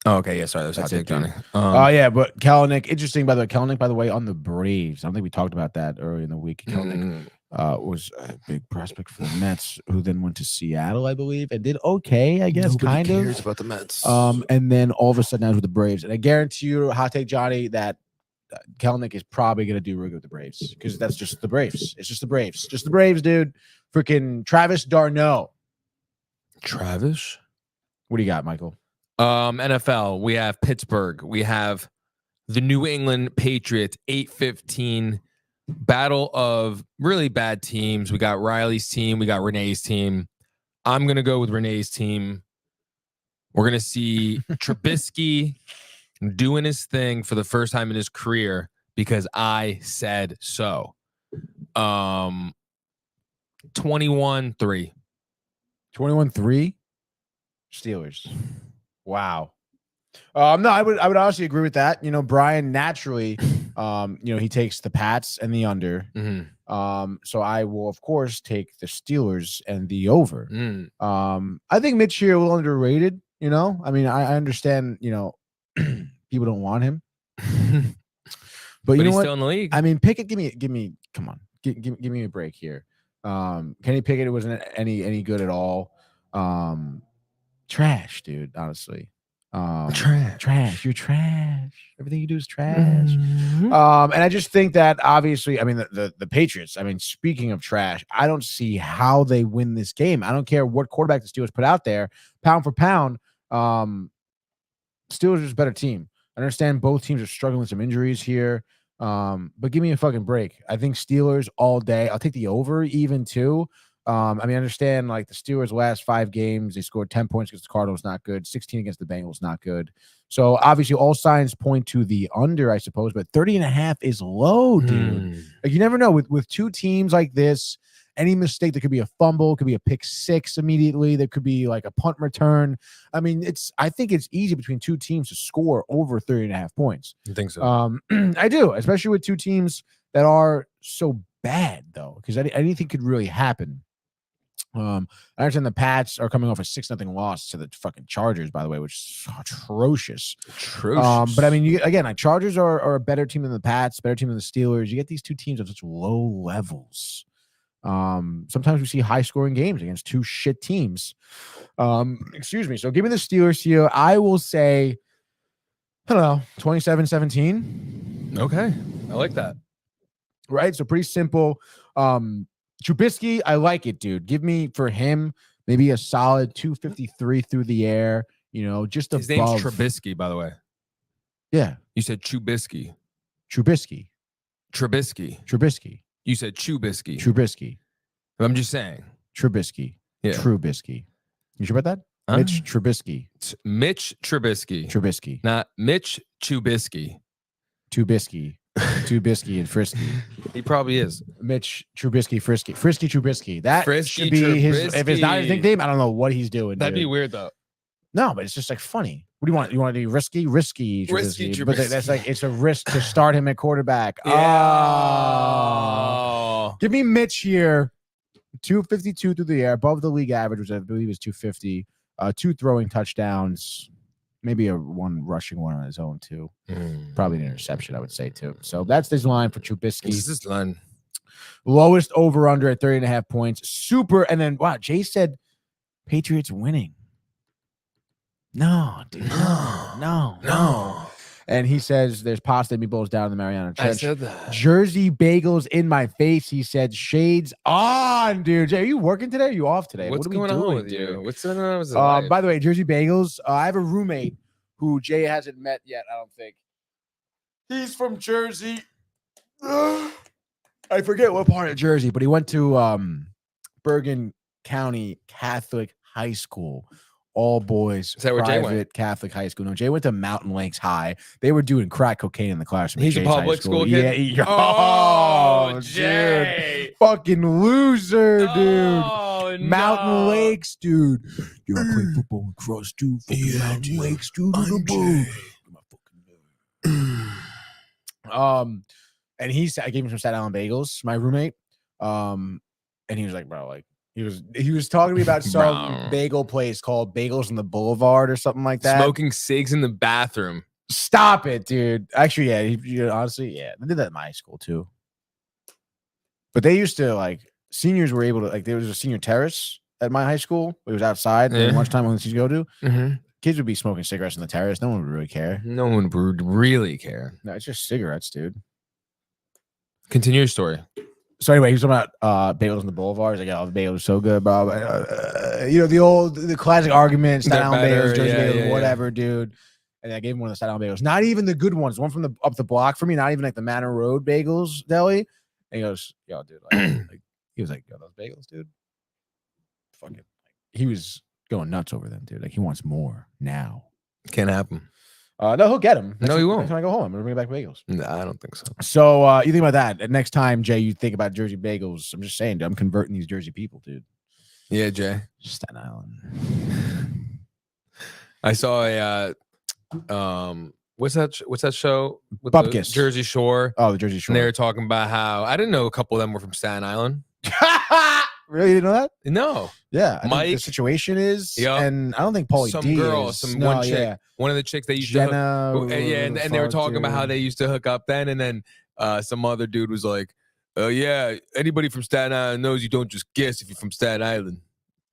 S3: Oh, okay, yeah, sorry, that's Hot Take Johnny.
S4: Yeah, but Kelnick, interesting, by the way, on the Braves. I don't think we talked about that earlier in the week. Kelnick was a big prospect for the Mets, who then went to Seattle, I believe, and did okay, I guess.
S3: Nobody cares about the Mets.
S4: And then all of a sudden, now with the Braves, and I guarantee you, Hot Take Johnny, that Kelnick is probably going to do really good with the Braves, because that's just the Braves. It's just the Braves, dude. Freaking Travis d'Arnaud.
S3: Travis,
S4: what do you got, Michael?
S3: NFL, we have Pittsburgh, we have the New England Patriots, 8-15 battle of really bad teams. We got Riley's team, we got Renee's team. I'm gonna go with Renee's team. We're gonna see Trubisky doing his thing for the first time in his career because I said so. 21-3.
S4: 21-3 Steelers. Wow. No, I would honestly agree with that. Brian naturally, he takes the Pats and the under. So I will, of course, take the Steelers and the over. I think Mitch here a little underrated. I mean, I understand. People don't want him, but you know
S3: he's
S4: what?
S3: Still in the league.
S4: I mean, Pickett, give me. Come on, give me a break here. Kenny Pickett wasn't any good at all. Trash, dude, honestly. Trash. You're trash. Everything you do is trash. And I just think that obviously, I mean, the Patriots, I mean, speaking of trash, I don't see how they win this game. I don't care what quarterback the Steelers put out there, pound for pound. Steelers is a better team. I understand both teams are struggling with some injuries here. But give me a fucking break. I think Steelers all day. I'll take the over even too. I mean, I understand like the Steelers' last 5 games, they scored 10 points against the Cardinals, not good. 16 against the Bengals, not good. So obviously all signs point to the under, I suppose, but 30.5 is low, dude. Like you never know with 2 teams like this, any mistake, there could be a fumble, could be a pick 6 immediately. There could be like a punt return. I mean, I think it's easy between 2 teams to score over 30.5 points.
S3: You think so?
S4: I do, especially with 2 teams that are so bad though, because anything could really happen. I understand the Pats are coming off a 6-0 loss to the fucking Chargers, by the way, which is atrocious. But I mean, like Chargers are a better team than the Pats, better team than the Steelers. You get these 2 teams on such low levels. Sometimes we see high scoring games against 2 shit teams. Excuse me. So give me the Steelers here. I will say, I don't know, 27-17.
S3: Okay. I like that.
S4: Right. So pretty simple. Trubisky, I like it, dude. Give me for him maybe a solid 253 through the air. Just
S3: his
S4: above.
S3: name's Trubisky, by the way.
S4: Yeah,
S3: You said Trubisky.
S4: Trubisky.
S3: Trubisky.
S4: Trubisky.
S3: You said Trubisky.
S4: Trubisky.
S3: I'm just saying.
S4: Trubisky.
S3: Yeah.
S4: Trubisky. You sure about that?
S3: Huh?
S4: Mitch Trubisky.
S3: Mitch Trubisky.
S4: Trubisky.
S3: Not Mitch Trubisky.
S4: Trubisky. Trubisky and Frisky.
S3: He probably is.
S4: Mitch Trubisky, Frisky Trubisky. That
S3: Frisky
S4: should be his.
S3: Trubisky.
S4: If it's not his nickname, I don't know what he's doing.
S3: That'd be
S4: dude.
S3: weird though.
S4: No, but it's just like funny. What do you want? You want to do risky Trubisky. But
S3: Trubisky.
S4: that's like it's a risk to start him at quarterback.
S3: Yeah.
S4: Give me Mitch here. 252 through the air, above the league average, which I believe is 250. 2 throwing touchdowns, maybe one rushing one on his own too. Probably an interception, I would say too. So that's his line for Trubisky.
S3: This is line.
S4: Lowest over under at 30.5 points. Super. And then wow, Jay said Patriots winning. No, dude. No. And he says there's pasta meatballs down in the Mariana Trench.
S3: I said that.
S4: Jersey bagels in my face. He said shades on, dude. Jay, are you working today? Or are you off today?
S3: What's
S4: what are we
S3: going
S4: doing,
S3: on with
S4: dude?
S3: you? What's going on with his life?
S4: By the way, Jersey Bagels. I have a roommate who Jay hasn't met yet. I don't think he's from Jersey. I forget what part of Jersey, but he went to Bergen County Catholic High School. All boys,
S3: Is that where Jay
S4: private
S3: went?
S4: Catholic high school. No, Jay went to Mountain Lakes High. They were doing crack cocaine in the classroom.
S3: He's a
S4: Jay's high
S3: public school kid?
S4: Yeah.
S3: Oh,
S4: dude.
S3: Jay.
S4: Fucking loser, dude.
S3: Oh,
S4: Mountain
S3: no.
S4: Lakes, dude. You want to play football and cross, dude? Fucking Mountain Lakes, dude. And I gave him some Staten Island bagels, my roommate. And he was like, bro, like he was talking to me about some bagel place called Bagels on the Boulevard or something like that.
S3: Smoking cigs in the bathroom.
S4: Stop it, dude. Actually, yeah, honestly, yeah, they did that in my school too. But they used to like seniors were able to like there was a senior terrace at my high school. It was outside during lunchtime when you go to. Kids would be smoking cigarettes on the terrace. No one would really care.
S3: No one would really care.
S4: No, it's just cigarettes, dude.
S3: Continue your story.
S4: So anyway, he was talking about bagels on the boulevard. He's like, "Oh, the bagels are so good, bro." The classic argument, Staten Island bagels, Jersey bagels, whatever, dude. And I gave him one of the Staten Island bagels. Not even the good ones. One from up the block for me. Not even like the Manor Road Bagels Deli. And he goes, "Yo, dude," he was like, "Yo, those bagels, dude." Fucking, he was going nuts over them, dude. Like he wants more now.
S3: Can't happen.
S4: No, he'll get them.
S3: No, he won't.
S4: Next time I go home, I'm gonna bring back bagels.
S3: No, I don't think so.
S4: So you think about that. And next time, Jay, you think about Jersey bagels. I'm just saying, dude, I'm converting these Jersey people, dude.
S3: Yeah, Jay.
S4: Staten Island.
S3: I saw a what's that show with
S4: Bupkis.
S3: the Jersey Shore?
S4: Oh, the Jersey Shore.
S3: And they were talking about how I didn't know a couple of them were from Staten Island.
S4: Really? You didn't know that?
S3: No.
S4: Yeah. I
S3: Mike,
S4: think the situation is,
S3: yep.
S4: and I don't think Paulie
S3: Some
S4: D
S3: girl,
S4: is.
S3: some
S4: No,
S3: one chick,
S4: yeah.
S3: one of the chicks they used
S4: Jenna,
S3: to hook, and they were talking about how
S4: dude.
S3: they used to hook up then, and then some other dude was like, yeah, anybody from Staten Island knows you don't just guess if you're from Staten Island.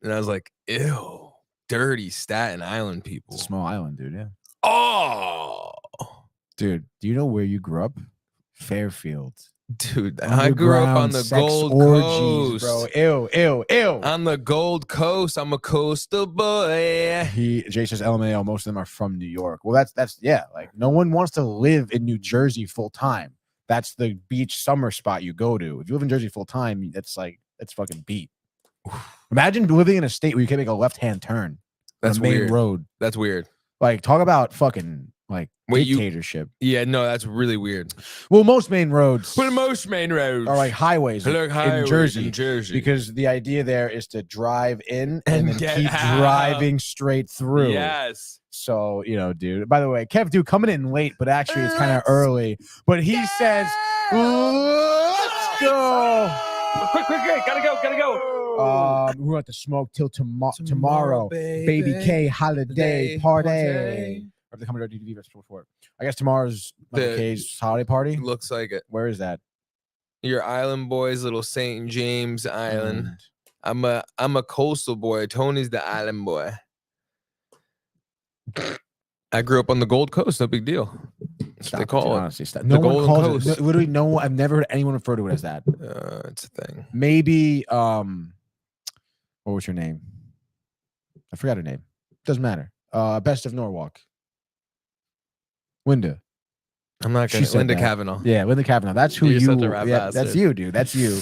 S3: And I was like, ew, dirty Staten Island people.
S4: It's a small island, dude. Yeah.
S3: Oh,
S4: Dude, do you know where you grew up? Fairfield.
S3: dude, I grew up on the Gold Coast,
S4: bro. Ew.
S3: On the Gold Coast, I'm a coastal boy.
S4: Jay says LMAO. Most of them are from New York. Well, that's yeah. Like no one wants to live in New Jersey full time. That's the beach summer spot you go to. If you live in Jersey full time, that's fucking beat. Imagine living in a state where you can make a left-hand turn.
S3: That's
S4: on the main
S3: weird.
S4: road.
S3: That's weird.
S4: Like talk about fucking like dictatorship.
S3: Yeah, no, that's really weird.
S4: Well, most main roads.
S3: But most main roads
S4: are like highways in Jersey. Because the idea there is to drive in and then keep driving straight through.
S3: Yes.
S4: So, dude. By the way, Kev, dude, coming in late, but actually it's kind of early. But he says, let's go.
S1: Quick, gotta go.
S4: We're at the smoke till tomorrow. Baby K holiday party. Or they come to our DTV for it. I guess tomorrow's Mother K's holiday party.
S3: Looks like it.
S4: Where is that?
S3: Your island boys, little St. James Island. I'm a coastal boy. Tony's the island boy. I grew up on the Gold Coast. No big deal. That's what they call it.
S4: Honestly, stop.
S3: The
S4: No one
S3: Golden
S4: calls
S3: Coast.
S4: it. Literally, no one. I've never heard anyone refer to it as that.
S3: It's a thing.
S4: Maybe. What was her name? I forgot her name. Doesn't matter. Best of Norwalk. Winda.
S3: I'm not going
S4: She
S3: to.
S4: said
S3: Linda
S4: that.
S3: Kavanaugh.
S4: Yeah, Linda Kavanaugh. That's who
S3: You're
S4: you.
S3: such a rap
S4: Yeah, that's
S3: bastard.
S4: you, dude. That's you.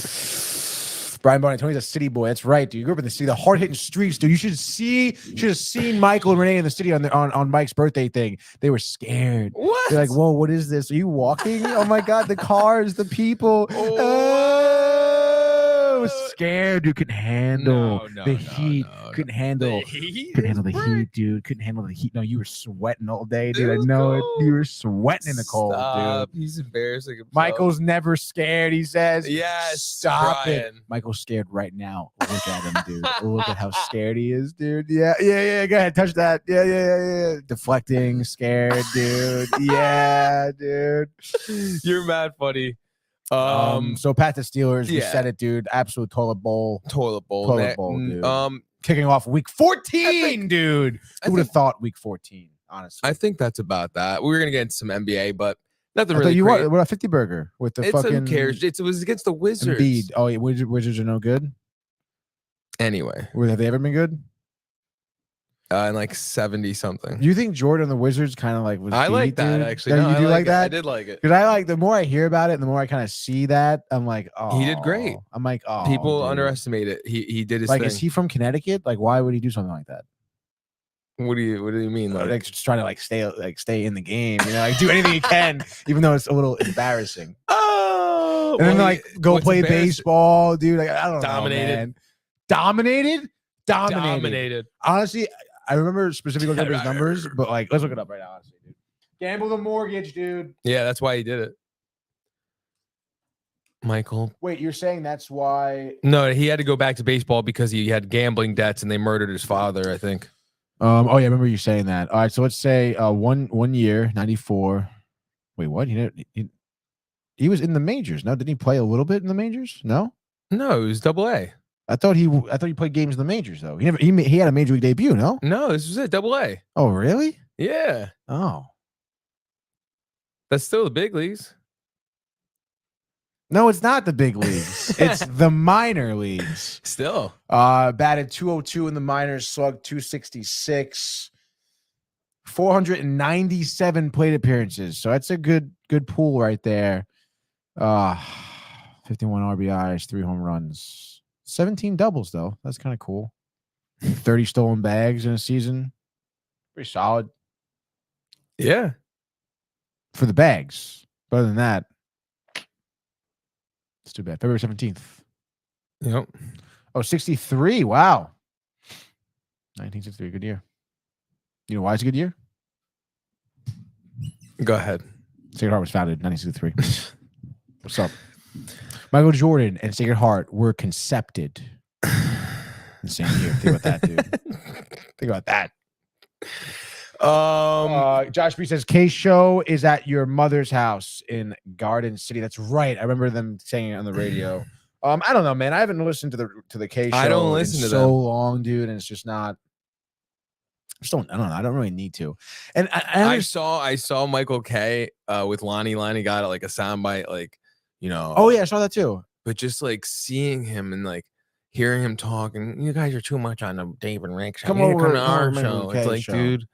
S4: Brian Bonantoni's a city boy. That's right, dude. You grew up in the city, the hard hitting streets, dude. You should have seen Michael and Renee in the city on Mike's birthday thing. They were scared.
S3: What?
S4: They're like, whoa, what is this? Are you walking? Oh my god, the cars, the people. Oh, scared, dude. Couldn't handle the heat. Couldn't handle the heat, dude. Couldn't handle the heat. No, you were sweating all day, dude. I know it. You were sweating in the cold, dude.
S3: He's embarrassing himself.
S4: Michael's never scared, he says.
S3: Yes,
S4: Stop
S3: Brian.
S4: it. Michael's scared right now. Look at him, dude. Look at how scared he is, dude. Yeah. Go ahead, touch that. Yeah. Deflecting, scared, dude. Yeah, dude.
S3: You're mad funny.
S4: So Pat the Steelers, we
S3: yeah.
S4: said it, dude. Absolute toilet bowl, dude. Kicking off week 14, dude. Who would have thought week 14? Honestly,
S3: I think that's about that. We were gonna get into some NBA, but nothing
S4: I
S3: really.
S4: you
S3: crazy.
S4: what a 50 burger with the
S3: It's
S4: fucking.
S3: who cares? It was against the Wizards.
S4: Embiid. Oh, yeah, Wizards are no good.
S3: Anyway,
S4: Have they ever been good?
S3: in like 70 something.
S4: Do you think Jordan and the Wizards kind of like was?
S3: I like that
S4: dude?
S3: actually.
S4: Yeah,
S3: No,
S4: you
S3: I
S4: do like
S3: it.
S4: that?
S3: I did like it.
S4: Because I like the more I hear about it, and the more I kind of see that, I'm like, oh,
S3: He did great.
S4: I'm like, oh,
S3: People
S4: dude.
S3: underestimate it. He did his
S4: Like,
S3: thing.
S4: is he from Connecticut? Like, why would he do something like that?
S3: What do you mean?
S4: Like just trying to stay in the game, you know, like do anything he can, even though it's a little embarrassing.
S3: Oh,
S4: And then like go play baseball, dude. Like, I don't know, man. Dominated. Honestly, I remember specifically looking up his numbers, but like, let's look it up right now. Honestly, dude. Gamble the mortgage, dude.
S3: Yeah, that's why he did it. Michael.
S4: Wait, you're saying that's why?
S3: No, he had to go back to baseball because he had gambling debts and they murdered his father, I think.
S4: Oh yeah, I remember you saying that. All right, so let's say one year, 94. Wait, what? He was in the majors. No, didn't he play a little bit in the majors? No,
S3: it was AA.
S4: I thought he played games in the majors though. He had a major league debut. No,
S3: this was it. AA.
S4: Oh really?
S3: Yeah.
S4: Oh,
S3: that's still the big leagues.
S4: No, it's not the big leagues. It's the minor leagues.
S3: Still.
S4: Batted 202 in the minors, slugged 266, 497 plate appearances. So that's a good pool right there. 51 RBIs, 3 home runs, 17 doubles though. That's kind of cool. 30 stolen bags in a season. Pretty solid.
S3: Yeah.
S4: For the bags. But other than that, it's too bad. February 17th.
S3: Yep.
S4: Oh, 63. Wow. 1963. Good year. You know why it's a good year?
S3: Go ahead.
S4: Sacred Heart was founded in 1963. What's up? Michael Jordan and Sacred Heart were concepted in the same year. Think about that, dude. Think about that. Josh B says K Show is at your mother's house in Garden City. That's right. I remember them saying it on the radio. I don't know, man. I haven't listened to the K Show.
S3: I don't listen to
S4: so
S3: them.
S4: long, dude, and it's just not. I don't know. I don't really need to. And I
S3: saw Michael K with Lonnie. Lonnie got like a soundbite, like, you know.
S4: Oh yeah, I saw that too.
S3: But just like seeing him and like hearing him talk, and you guys are too much on the Dave and Rick show.
S4: Come
S3: Come
S4: over
S3: to our
S4: Michael
S3: show.
S4: K
S3: It's like,
S4: show.
S3: dude,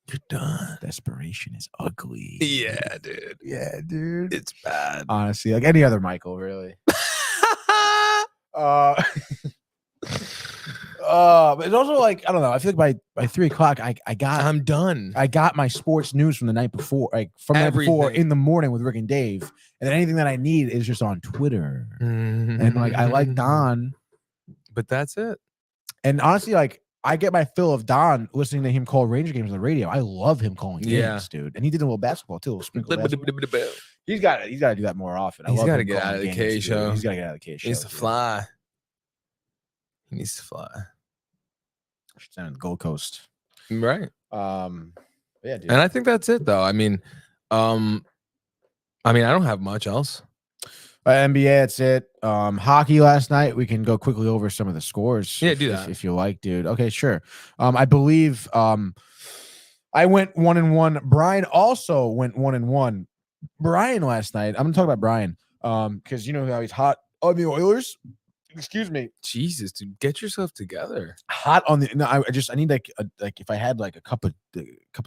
S3: you're done.
S4: Desperation is ugly.
S3: Yeah, dude.
S4: Yeah, dude.
S3: It's bad.
S4: Honestly, like any other Michael, really. But it's also like, I don't know. I feel like by 3:00,
S3: I'm done.
S4: I got my sports news from the night before, like from the night before
S3: Everything.
S4: in the morning with Rick and Dave, and then anything that I need is just on Twitter. And like, I like Don,
S3: but that's it.
S4: and honestly, like I get my fill of Don listening to him call Ranger games on the radio. I love him calling games,
S3: Yeah.
S4: dude. And he did a little basketball too. A little sprinkle basketball. He's got to do that more often. I
S3: He's
S4: love
S3: got to
S4: him
S3: get
S4: calling
S3: out of the
S4: games,
S3: K
S4: dude.
S3: show.
S4: He's got to get out of the K show.
S3: He needs to
S4: dude.
S3: fly. He needs to fly.
S4: Should send him to the Gold Coast.
S3: Right.
S4: Yeah, dude.
S3: And I think that's it, though. I mean, I don't have much else.
S4: NBA, that's it. Hockey last night. We can go quickly over some of the scores.
S3: Yeah, do that.
S4: if you like, dude. Okay, sure. I believe I went 1-1. Brian also went 1-1. Brian last night. I'm gonna talk about Brian because you know how he's hot on the Oilers. Excuse me.
S3: Jesus, dude, get yourself together.
S4: Hot on the. No, I need like if I had like a cup of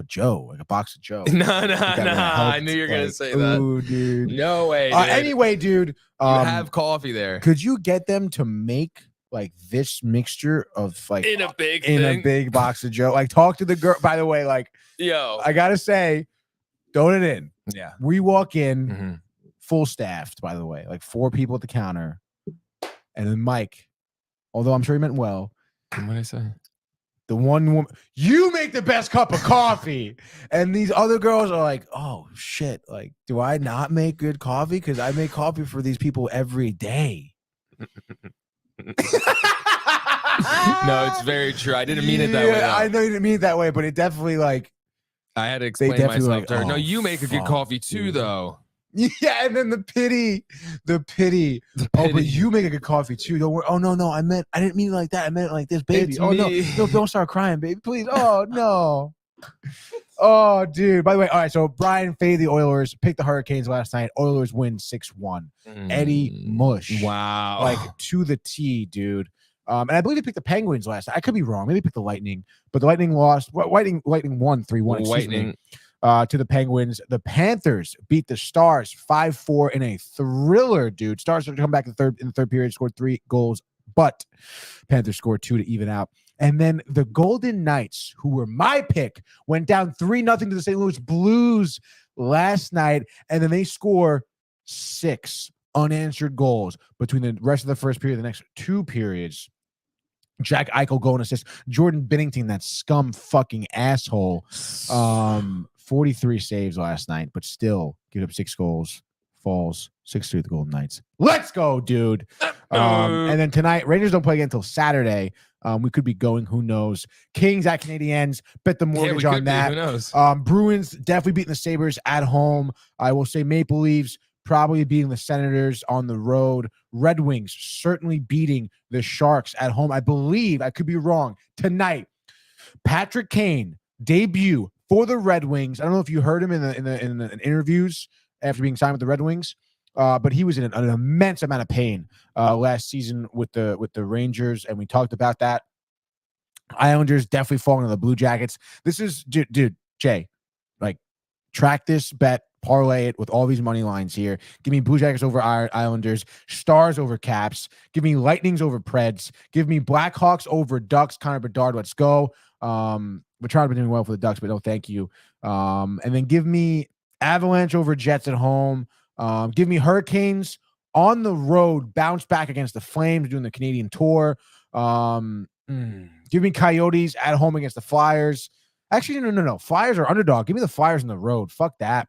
S4: Joe, like a box of Joe.
S3: No,
S4: I
S3: knew you were gonna say that.
S4: Ooh, dude.
S3: No way. Dude.
S4: Anyway, dude,
S3: you have coffee there.
S4: Could you get them to make like this mixture of like
S3: in a
S4: big box of Joe? Like, talk to the girl. By the way, like,
S3: yo,
S4: I gotta say, throw it in.
S3: Yeah,
S4: we walk in full staffed. By the way, like 4 people at the counter, and then Mike. Although I'm sure he meant well.
S3: What did I say?
S4: The one woman, you make the best cup of coffee. And these other girls are like, oh, shit. Like, do I not make good coffee? Because I make coffee for these people every day.
S3: No, it's very true. I didn't mean it that way. Though.
S4: I know you didn't mean it that way, but it definitely, like.
S3: I had to explain myself
S4: like,
S3: to her.
S4: Oh,
S3: no, you make a good coffee too,
S4: dude.
S3: though.
S4: Yeah, and then the pity. Oh, but you make a good coffee too. Don't worry. Oh no, I didn't mean it like that. I meant it like this, baby.
S3: It's
S4: oh
S3: me.
S4: No, don't start crying, baby, please. Oh no. Oh, dude. By the way, all right. So Brian faded the Oilers, picked the Hurricanes last night. Oilers win 6-1. Eddie Mush.
S3: Wow.
S4: Like to the T, dude. And I believe he picked the Penguins last night. I could be wrong. Maybe he picked the Lightning, but the Lightning lost. Lightning won 3-1.
S3: Lightning.
S4: To the Penguins. The Panthers beat the Stars 5-4 in a thriller, dude. Stars are to come back in the third period, scored 3 goals, but Panthers scored 2 to even out. And then the Golden Knights, who were my pick, went down 3-0 to the St. Louis Blues last night, and then they score 6 unanswered goals between the rest of the first period and the next 2 periods. Jack Eichel going assist. Jordan Binnington, that scum fucking asshole. 43 saves last night, but still give up 6 goals. Falls 6-3 to the Golden Knights. Let's go, dude. And then tonight, Rangers don't play again until Saturday. We could be going. Who knows? Kings at Canadiens. Bet the mortgage on that.
S3: Who knows?
S4: Bruins definitely beating the Sabres at home. I will say Maple Leafs probably beating the Senators on the road. Red Wings certainly beating the Sharks at home. I believe, I could be wrong, tonight. Patrick Kane debut for the Red Wings. I don't know if you heard him in the interviews after being signed with the Red Wings, but he was in an immense amount of pain last season with the Rangers, and we talked about that. Islanders definitely falling to the Blue Jackets. This is, dude, Jay, like, track this bet, parlay it with all these money lines here. Give me Blue Jackets over Islanders, Stars over Caps. Give me Lightnings over Preds. Give me Blackhawks over Ducks. Connor Bedard, let's go. We're trying to be doing well for the Ducks, but no, thank you. And then give me Avalanche over Jets at home. Give me Hurricanes on the road, bounce back against the Flames doing the Canadian tour. Give me Coyotes at home against the Flyers. Actually, no. Flyers are underdog. Give me the Flyers on the road. Fuck that.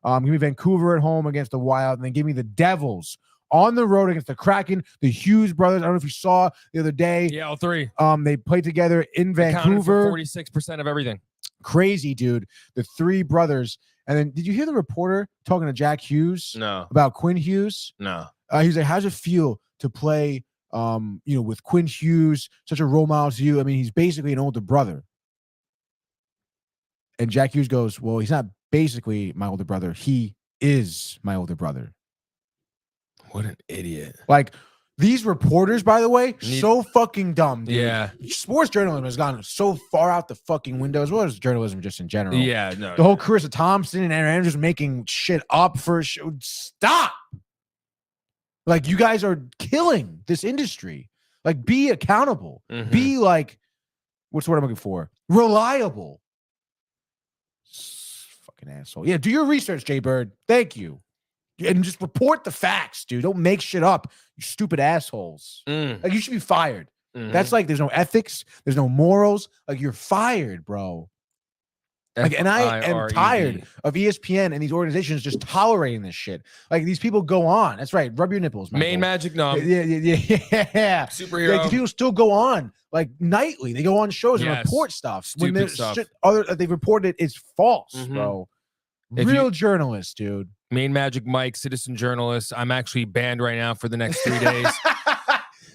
S4: Give me Vancouver at home against the Wild, and then give me the Devils on the road against the Kraken. The Hughes brothers. I don't know if you saw the other day.
S3: Yeah, all 3.
S4: They played together in Vancouver.
S3: 46% of everything.
S4: Crazy, dude. The 3 brothers. And then, did you hear the reporter talking to Jack Hughes?
S3: No.
S4: About Quinn Hughes?
S3: No.
S4: He was like, "How's it feel to play, with Quinn Hughes, such a role model to you? I mean, he's basically an older brother." And Jack Hughes goes, "Well, he's not basically my older brother. He is my older brother."
S3: What an idiot.
S4: Like, these reporters, by the way, so fucking dumb, dude.
S3: Yeah.
S4: Sports journalism has gone so far out the fucking window, as well as journalism just in general.
S3: Yeah, no.
S4: The whole Carissa Thompson and Aaron Andrews making shit up for a show. Stop. Like, you guys are killing this industry. Like, be accountable. Be like, what's the word I'm looking for? Reliable. Fucking asshole. Yeah, do your research, Jay Bird. Thank you. And just report the facts, dude. Don't make shit up, you stupid assholes. Like, you should be fired. That's like, there's no ethics. There's no morals. Like, you're fired, bro. Like, and I am tired of ESPN and these organizations just tolerating this shit. Like, these people go on. That's right. Rub your nipples, Michael.
S3: Main Magic Numb.
S4: Yeah.
S3: Superhero.
S4: Like, people still go on, like, nightly. They go on shows and report stuff.
S3: Stupid
S4: when
S3: stuff.
S4: Shit they've reported it is false, bro. Real journalists, dude.
S3: Main Magic Mike, citizen journalist. I'm actually banned right now for the next 3 days.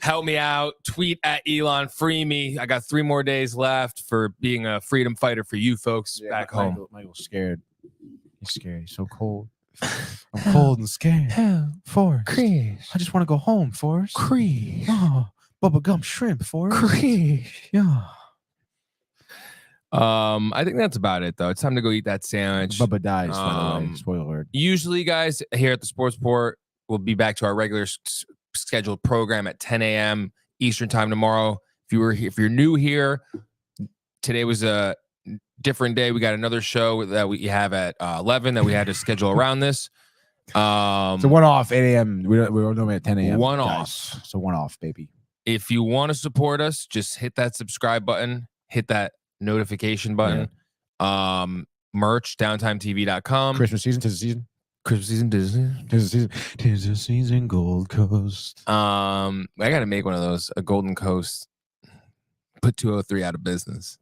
S3: Help me out. Tweet at Elon. Free me. I got 3 more days left for being a freedom fighter for you folks back home.
S4: Michael's scared. He's scared. He's so cold. I'm cold and scared. Forrest.
S3: Chris.
S4: I just want to go home, Forrest.
S3: Chris.
S4: Oh, Bubba Gump Shrimp, Forrest.
S3: Chris.
S4: Yeah.
S3: I think that's about it, though. It's time to go eat that sandwich.
S4: Bubba dies, by the way. Spoiler alert.
S3: Usually, guys, here at the Sports Port, we'll be back to our regular scheduled program at 10 a.m. Eastern time tomorrow. If you're new here, today was a different day. We got another show that we have at 11 that we had to schedule around this.
S4: So one off 8 a.m. We're normally at 10 a.m.
S3: One
S4: guys.
S3: off.
S4: So one off, baby.
S3: If you want to support us, just hit that subscribe button, hit that notification button. Merch, downtimetv.com.
S4: Christmas season, 'tis the season.
S3: Christmas season, Disney.
S4: 'Tis the season. 'Tis the season, Gold Coast.
S3: I gotta make one of those, a Golden Coast. Put 203 out of business.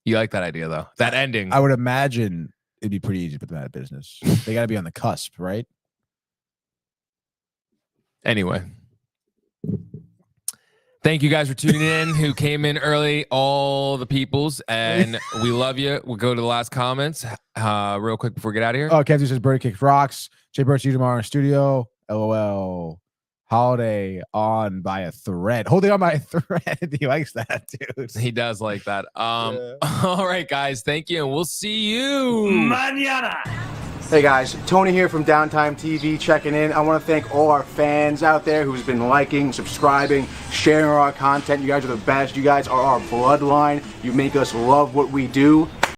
S3: You like that idea, though? That ending.
S4: I would imagine it'd be pretty easy to put them out of business. They got to be on the cusp, right?
S3: Anyway. Thank you guys for tuning in who came in early, all the peoples, and we love you. We'll go to the last comments real quick before we get out of here.
S4: Oh, Kevin says Birdie Kicks Rocks. Jay Bird, see you tomorrow in studio. LOL. Holiday on by a thread. Holding on by a thread. He likes that, dude.
S3: He does like that. All right, guys. Thank you, and we'll see you
S1: Mañana.
S9: Hey guys, Tony here from Downtime TV checking in. I want to thank all our fans out there who's been liking, subscribing, sharing our content. You guys are the best. You guys are our bloodline. You make us love what we do.